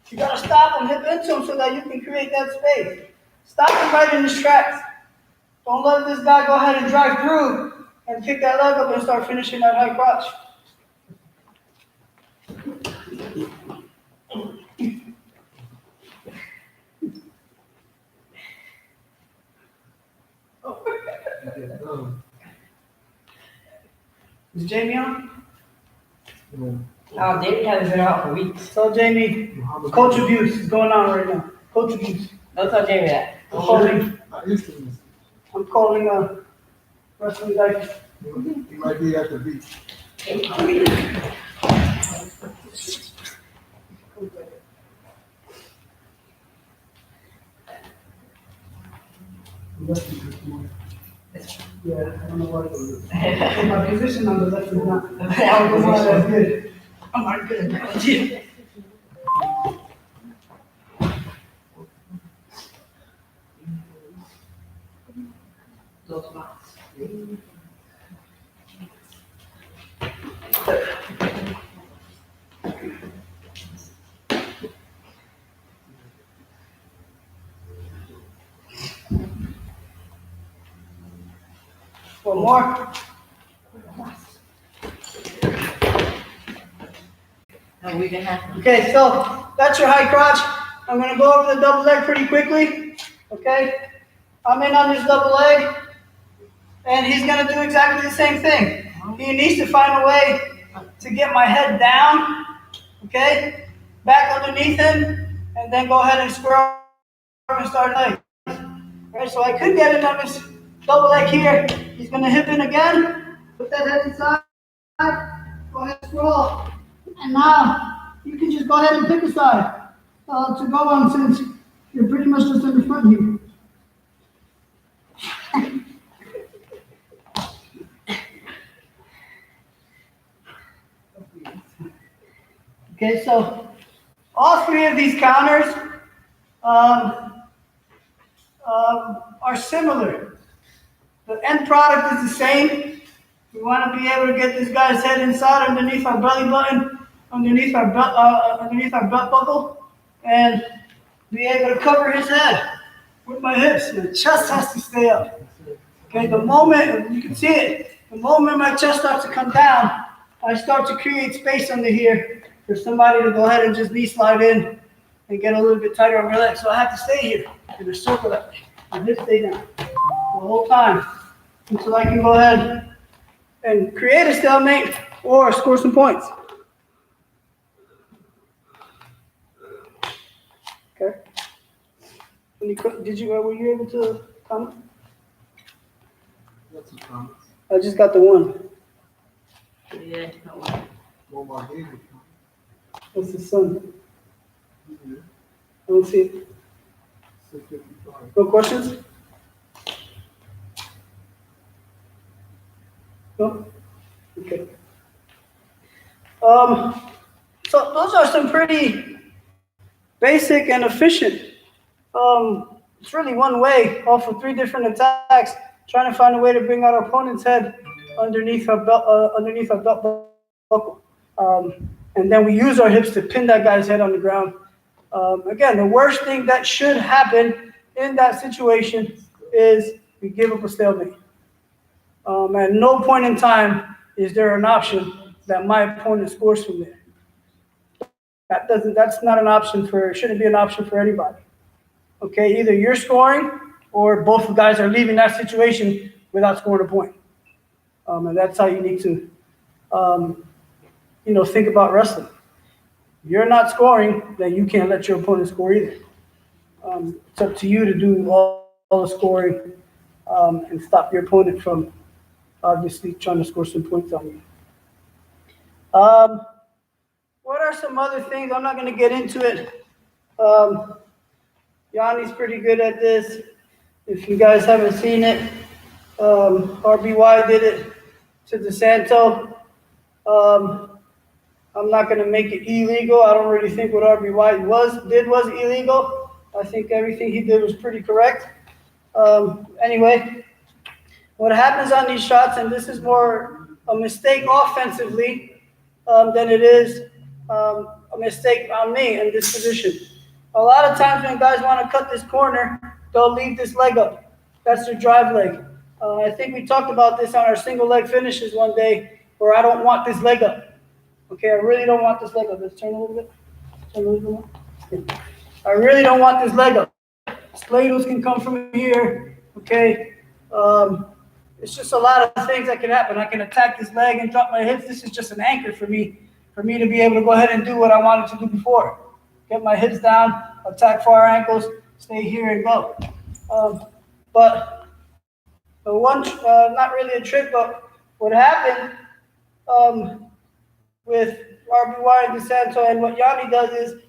You gotta stop him, hip into him so that you can create that space. Stop him right in his tracks. Don't let this guy go ahead and drive through and kick that leg up and start finishing that high crotch. Is Jamie on? David hasn't been out for weeks. Tell Jamie, coach abuse is going on right now. Coach abuse. Don't tell Jamie that. I'm calling wrestling guy. He might be at the beach. Yeah, I don't know why. My position on the left is not. I don't know why that's good. I'm not good at that. One more. A week and a half. Okay, so that's your high crotch. I'm gonna go over the double leg pretty quickly. Okay, I'm in on this double leg, and he's gonna do exactly the same thing. He needs to find a way to get my head down. Okay, back underneath him, and then go ahead and square up and start leg. Right, so I could get in on this double leg here. He's gonna hip in again. Put that head inside. Go ahead and scroll. And now you can just go ahead and pick a side to go on since you're pretty much just in the front here. Okay, so all three of these counters are similar. The end product is the same. We want to be able to get this guy's head inside underneath our belly button, underneath our belt buckle, and be able to cover his head with my hips. My chest has to stay up. Okay, the moment, you can see it, the moment my chest starts to come down, I start to create space under here for somebody to go ahead and just knee slide in and get a little bit tighter on my legs. So I have to stay here in a circle that way. My hips stay down the whole time until I can go ahead and create a stalemate or score some points. Okay. Were you able to comment? That's a promise. I just got the one. Yeah, no one. Well, my David. What's the sun? I don't see it. 655. No questions? No? Okay. So those are some pretty basic and efficient. It's really one way, all for 3 different attacks, trying to find a way to bring out our opponent's head underneath our belt buckle. And then we use our hips to pin that guy's head on the ground. Again, the worst thing that should happen in that situation is we give up a stalemate. At no point in time is there an option that my opponent scores from there. That's not an option it shouldn't be an option for anybody. Okay, either you're scoring or both guys are leaving that situation without scoring a point. And that's how you need to, think about wrestling. If you're not scoring, then you can't let your opponent score either. It's up to you to do all the scoring and stop your opponent from obviously trying to score some points on you. What are some other things? I'm not going to get into it. Yanni's pretty good at this. If you guys haven't seen it, RBY did it to DeSanto. I'm not going to make it illegal. I don't really think what RBY did was illegal. I think everything he did was pretty correct. Anyway, what happens on these shots, and this is more a mistake offensively than it is a mistake on me in this position. A lot of times when guys want to cut this corner, they'll leave this leg up. That's their drive leg. I think we talked about this on our single leg finishes one day, where I don't want this leg up. Okay, I really don't want this leg up. Let's turn a little bit. Turn a little bit more. I really don't want this leg up. Sladles can come from here. Okay. It's just a lot of things that can happen. I can attack this leg and drop my hips. This is just an anchor for me to be able to go ahead and do what I wanted to do before. Get my hips down, attack far ankles, stay here and go. But the one, not really a trick, but what happened with RBY and DeSanto and what Yanni does is,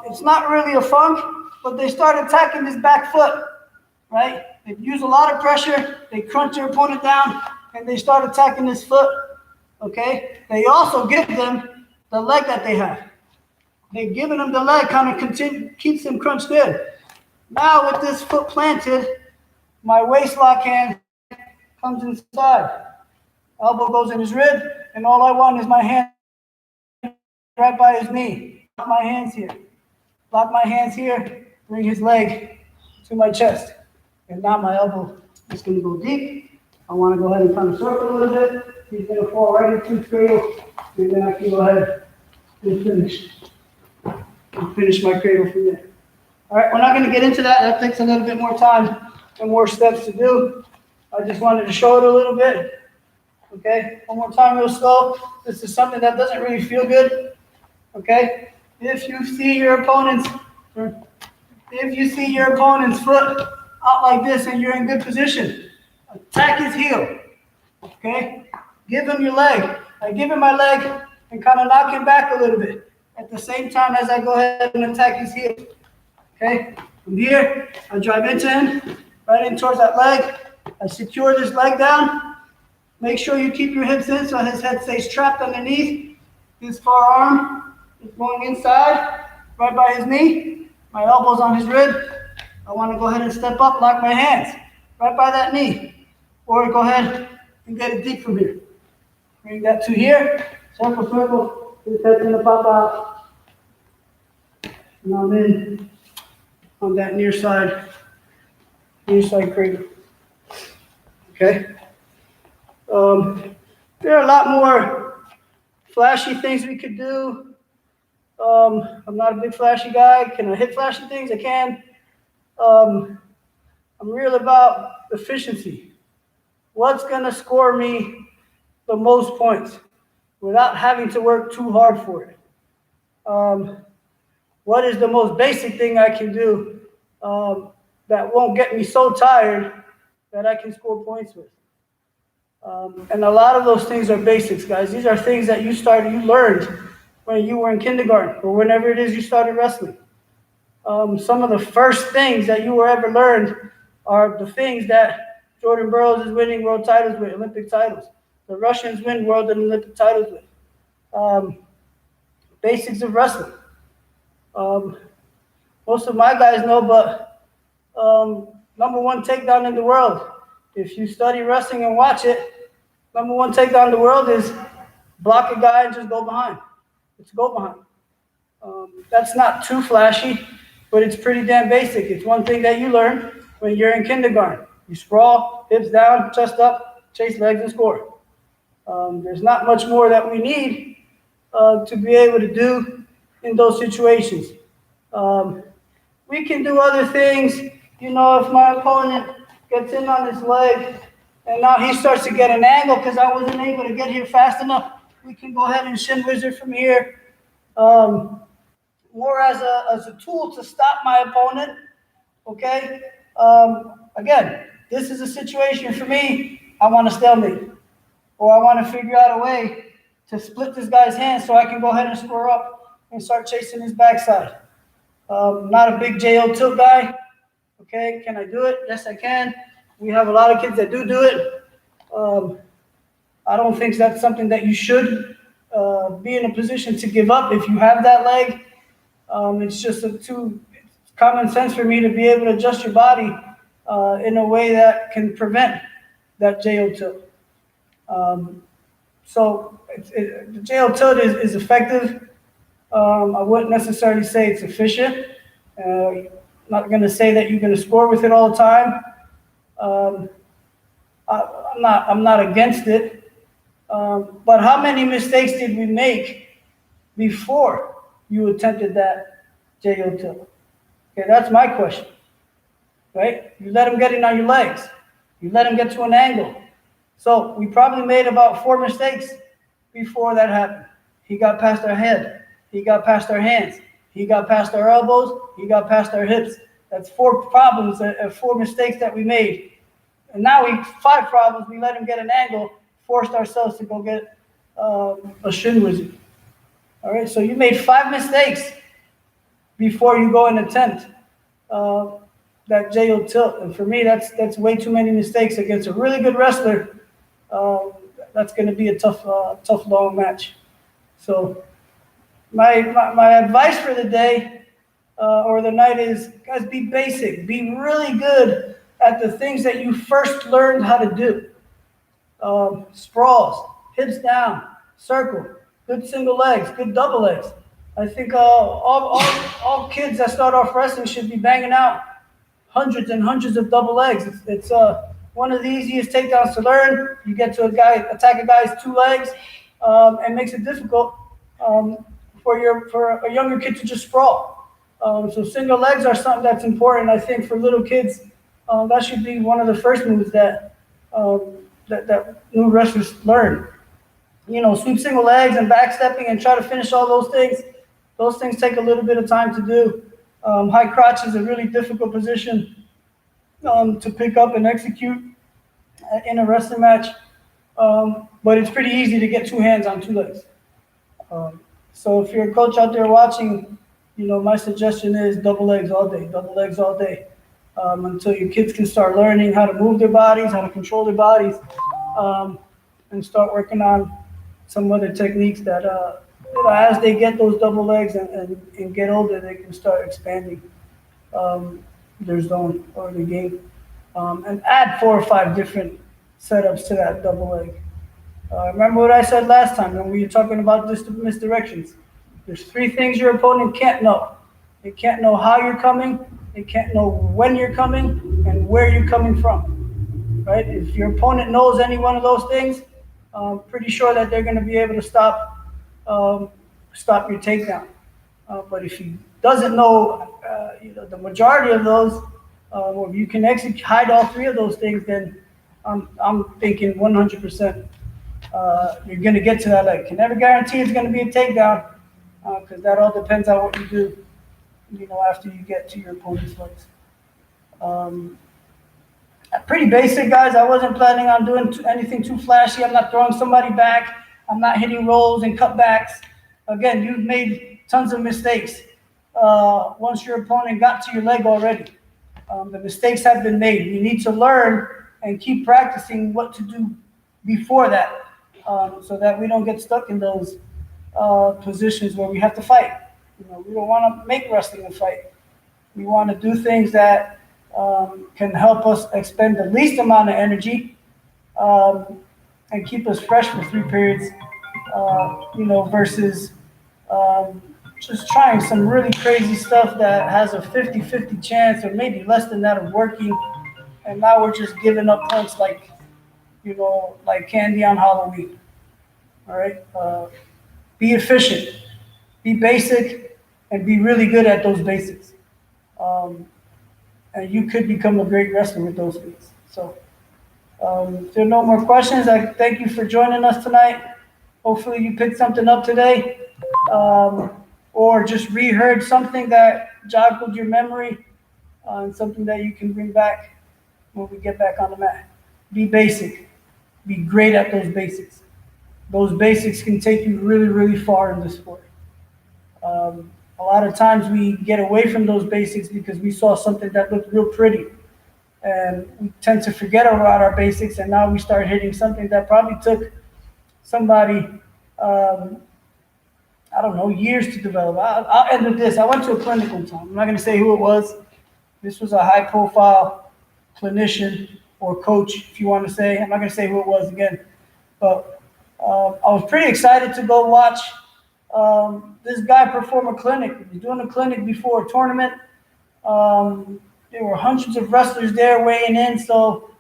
it's not really a funk, but they start attacking this back foot, right? They use a lot of pressure, they crunch their opponent down, and they start attacking this foot, okay? They also give them the leg that they have. They're giving them the leg, kind of keeps them crunched in. Now with this foot planted, my waist lock hand comes inside. Elbow goes in his rib, and all I want is my hand right by his knee. Lock my hands here. Lock my hands here, bring his leg to my chest. And now my elbow is going to go deep. I want to go ahead and kind of circle a little bit. He's going to fall right into his cradle, and then I can go ahead and finish my cradle from there. All right, we're not going to get into that. That takes a little bit more time and more steps to do. I just wanted to show it a little bit. Okay, one more time real slow. This is something that doesn't really feel good. Okay, if you see your opponent's foot out like this and you're in good position, attack his heel. Okay, give him your leg. I give him my leg and kind of knock him back a little bit at the same time as I go ahead and attack his heel. Okay, from here, I drive into him, right in towards that leg. I secure this leg down. Make sure you keep your hips in so his head stays trapped underneath. His forearm is going inside, right by his knee. My elbow's on his rib. I want to go ahead and step up, lock my hands right by that knee. Or go ahead and get it deep from here. Bring that to here. Circle. His head's going to pop out. And I'm in on that near side cradle. Okay? There are a lot more flashy things we could do. I'm not a big flashy guy. Can I hit flashy things? I can. I'm real about efficiency. What's going to score me the most points without having to work too hard for it? What is the most basic thing I can do that won't get me so tired that I can score points with? And a lot of those things are basics, guys. These are things that you learned when you were in kindergarten or whenever it is you started wrestling. Some of the first things that you will ever learn are the things that Jordan Burroughs is winning world titles with, Olympic titles. The Russians win world and Olympic titles with. Basics of wrestling. Most of my guys know, but number one takedown in the world. If you study wrestling and watch it, number one takedown in the world is block a guy and just go behind. It's go behind. That's not too flashy, but it's pretty damn basic. It's one thing that you learn when you're in kindergarten. You sprawl, hips down, chest up, chase legs and score. There's not much more that we need to be able to do in those situations. We can do other things. You know, if my opponent gets in on his leg and now he starts to get an angle because I wasn't able to get here fast enough, we can go ahead and shin wizard from here. More as a tool to stop my opponent, okay? Again, this is a situation for me, I want to stalemate. Or I want to figure out a way to split this guy's hands so I can go ahead and square up and start chasing his backside. Not a big JO tilt guy. Okay, can I do it? Yes, I can. We have a lot of kids that do it. I don't think that's something that you should be in a position to give up if you have that leg. It's just too common sense for me to be able to adjust your body in a way that can prevent that JO tilt. So the JL Tilt is effective. I wouldn't necessarily say it's efficient. Not going to say that you're going to score with it all the time. I'm not against it. But how many mistakes did we make before you attempted that JO tilt? Okay, that's my question. Right? You let him get in on your legs. You let him get to an angle. So we probably made about 4 mistakes before that happened. He got past our head. He got past our hands. He got past our elbows. He got past our hips. That's 4 problems, 4 mistakes that we made. And now 5 problems. We let him get an angle, forced ourselves to go get a shin wizard. All right, so you made 5 mistakes before you go and attempt that JO tilt. And for me, that's way too many mistakes against a really good wrestler. That's going to be a tough, long match. So my advice for the day or the night is, guys, be basic. Be really good at the things that you first learned how to do. Sprawls, hips down, circle, good single legs, good double legs. I think all kids that start off wrestling should be banging out hundreds and hundreds of double legs. It's one of the easiest takedowns to learn. You get to attack a guy's 2 legs, and makes it difficult for a younger kid to just sprawl. So single legs are something that's important. I think for little kids, that should be one of the first moves that new wrestlers learn. You know, sweep single legs and backstepping and try to finish all those things. Those things take a little bit of time to do. High crotch is a really difficult position to pick up and execute in a wrestling match. But it's pretty easy to get 2 hands on 2 legs. So if you're a coach out there watching, you know, my suggestion is double legs all day, until your kids can start learning how to move their bodies, how to control their bodies, and start working on some other techniques that, as they get those double legs and get older, they can start expanding their zone or their game, and add 4 or 5 different setups to that double leg. Remember what I said last time when we were talking about misdirections. There's 3 things your opponent can't know. They can't know how you're coming. They can't know when you're coming and where you're coming from. Right? If your opponent knows any one of those things, I'm pretty sure that they're going to be able to stop your takedown. But if he doesn't know, the majority of those, or if you can hide all 3 of those things, then I'm thinking 100% you're going to get to that leg. Can never guarantee it's going to be a takedown, because that all depends on what you do, after you get to your opponent's legs. Pretty basic, guys. I wasn't planning on doing anything too flashy. I'm not throwing somebody back. I'm not hitting rolls and cutbacks. Again, you've made tons of mistakes once your opponent got to your leg already. The mistakes have been made. You need to learn and keep practicing what to do before that, so that we don't get stuck in those positions where we have to fight. We don't want to make wrestling a fight. We want to do things that can help us expend the least amount of energy, and keep us fresh for 3 periods, versus just trying some really crazy stuff that has a 50-50 chance or maybe less than that of working. And now we're just giving up points like candy on Halloween. All right. Be efficient, be basic, and be really good at those basics. And you could become a great wrestler with those things. So if there are no more questions, I thank you for joining us tonight. Hopefully you picked something up today, or just reheard something that joggled your memory, and something that you can bring back when we get back on the mat. Be basic. Be great at those basics. Those basics can take you really, really far in this sport. A lot of times we get away from those basics because we saw something that looked real pretty. And we tend to forget about our basics, and now we start hitting something that probably took somebody, years to develop. I'll end with this. I went to a clinic one time. I'm not going to say who it was. This was a high-profile clinician or coach, if you want to say. I'm not going to say who it was again. But I was pretty excited to go watch this guy perform a clinic. He was doing a clinic before a tournament. There were hundreds of wrestlers there weighing in, so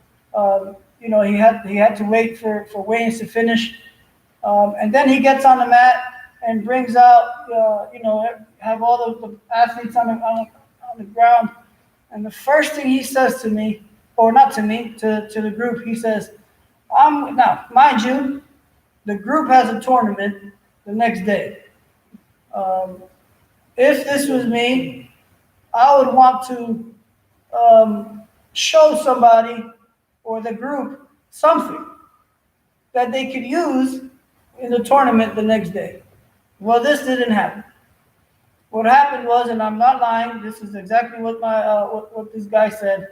you know, he had to wait for weigh-ins to finish. And then he gets on the mat and brings out, you know, have all the athletes on the ground. And the first thing he says to me, or not to me, to the group, he says, now, mind you, the group has a tournament the next day. If this was me, I would want to show somebody or the group something that they could use in the tournament the next day. Well, this didn't happen. What happened was, and I'm not lying, this is exactly what what this guy said.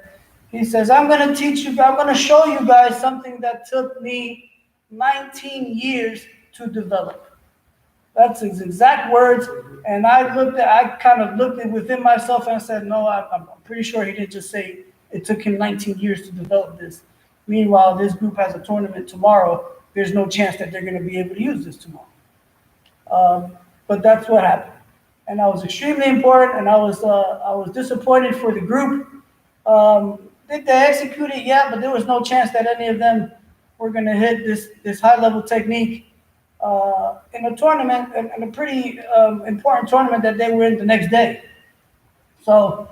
He says, I'm going to teach you, I'm going to show you guys something that took me 19 years to develop. That's his exact words. And I kind of looked at within myself and I said, no, I'm pretty sure he didn't just say it took him 19 years to develop this. Meanwhile, this group has a tournament tomorrow. There's no chance that they're going to be able to use this tomorrow. But that's what happened. And I was extremely important, and I was disappointed for the group. Did they execute it? Yeah, but there was no chance that any of them were going to hit this high-level technique in a tournament, in a pretty important tournament that they were in the next day. So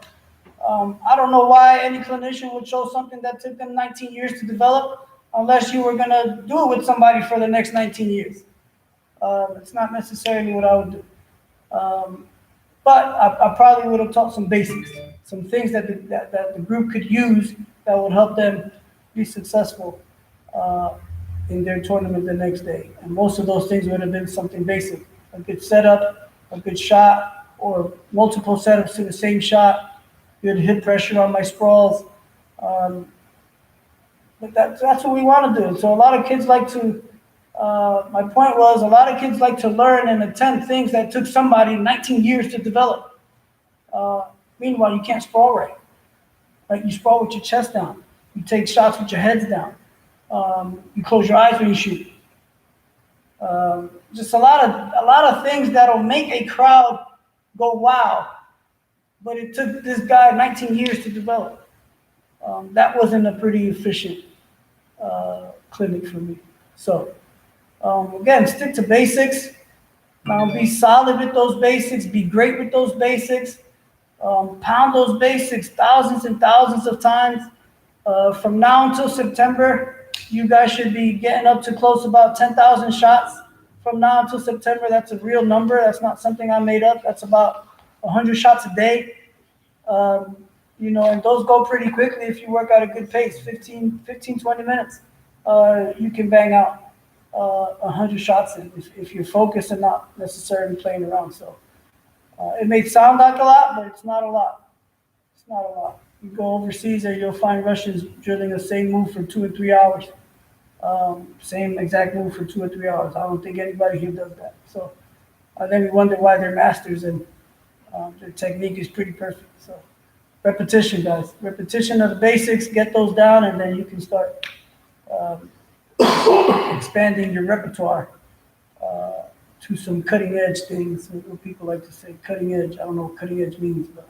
I don't know why any clinician would show something that took them 19 years to develop unless you were going to do it with somebody for the next 19 years. It's not necessarily what I would do. But I probably would have taught some basics, some things that the group could use that would help them be successful in their tournament the next day. And most of those things would have been something basic, a good setup, a good shot, or multiple setups to the same shot, good hip pressure on my sprawls. But that's what we want to do. So a lot of kids like to, my point was, a lot of kids like to learn and attempt things that took somebody 19 years to develop. Meanwhile, you can't sprawl right. Like, you sprawl with your chest down. You take shots with your heads down. You close your eyes when you shoot. Just a lot of things that'll make a crowd go wow. But it took this guy 19 years to develop. That wasn't a pretty efficient clinic for me. So again, stick to basics. Be solid with those basics. Be great with those basics. Pound those basics thousands and thousands of times. From now until September, you guys should be getting up to close about 10,000 shots. From now until September, that's a real number. That's not something I made up. That's about 100 shots a day. You know, and those go pretty quickly if you work at a good pace, 15, 20 minutes. You can bang out 100 shots in if you're focused and not necessarily playing around. So it may sound like a lot, but it's not a lot. It's not a lot. You go overseas and you'll find Russians drilling the same move for 2 or 3 hours. Same exact move for 2 or 3 hours. I don't think anybody here does that. So then we wonder why they're masters and their technique is pretty perfect. So repetition, guys. Repetition of the basics. Get those down, and then you can start expanding your repertoire to some cutting edge things. What people like to say, cutting edge. I don't know what cutting edge means, but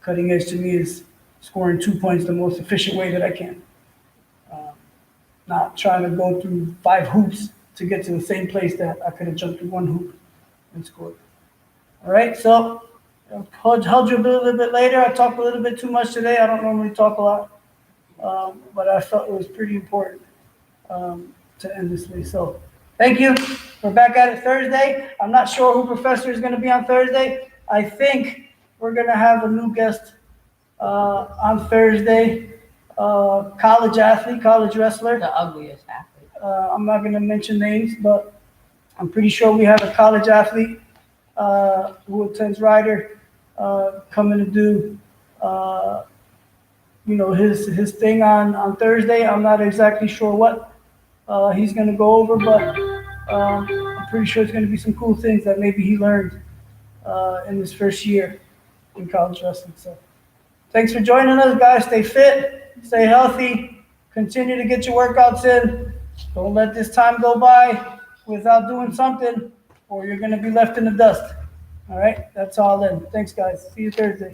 cutting edge to me is scoring 2 points the most efficient way that I can. Not trying to go through 5 hoops to get to the same place that I could have jumped through 1 hoop and scored. All right, so I'll hold you a little bit later. I talked a little bit too much today. I don't normally talk a lot, but I felt it was pretty important to end this way. So thank you. We're back at it Thursday. I'm not sure who professor is going to be on Thursday. I think we're going to have a new guest on Thursday, college athlete, college wrestler. The ugliest athlete. I'm not going to mention names, but I'm pretty sure we have a college athlete who attends Rider coming to do his thing on Thursday. I'm not exactly sure what he's going to go over, but I'm pretty sure it's going to be some cool things that maybe he learned in his first year in college wrestling. So thanks for joining us, guys. Stay fit, stay healthy, continue to get your workouts in, Don't let this time go by without doing something, or you're gonna be left in the dust. All right, that's all then. Thanks, guys. See you Thursday.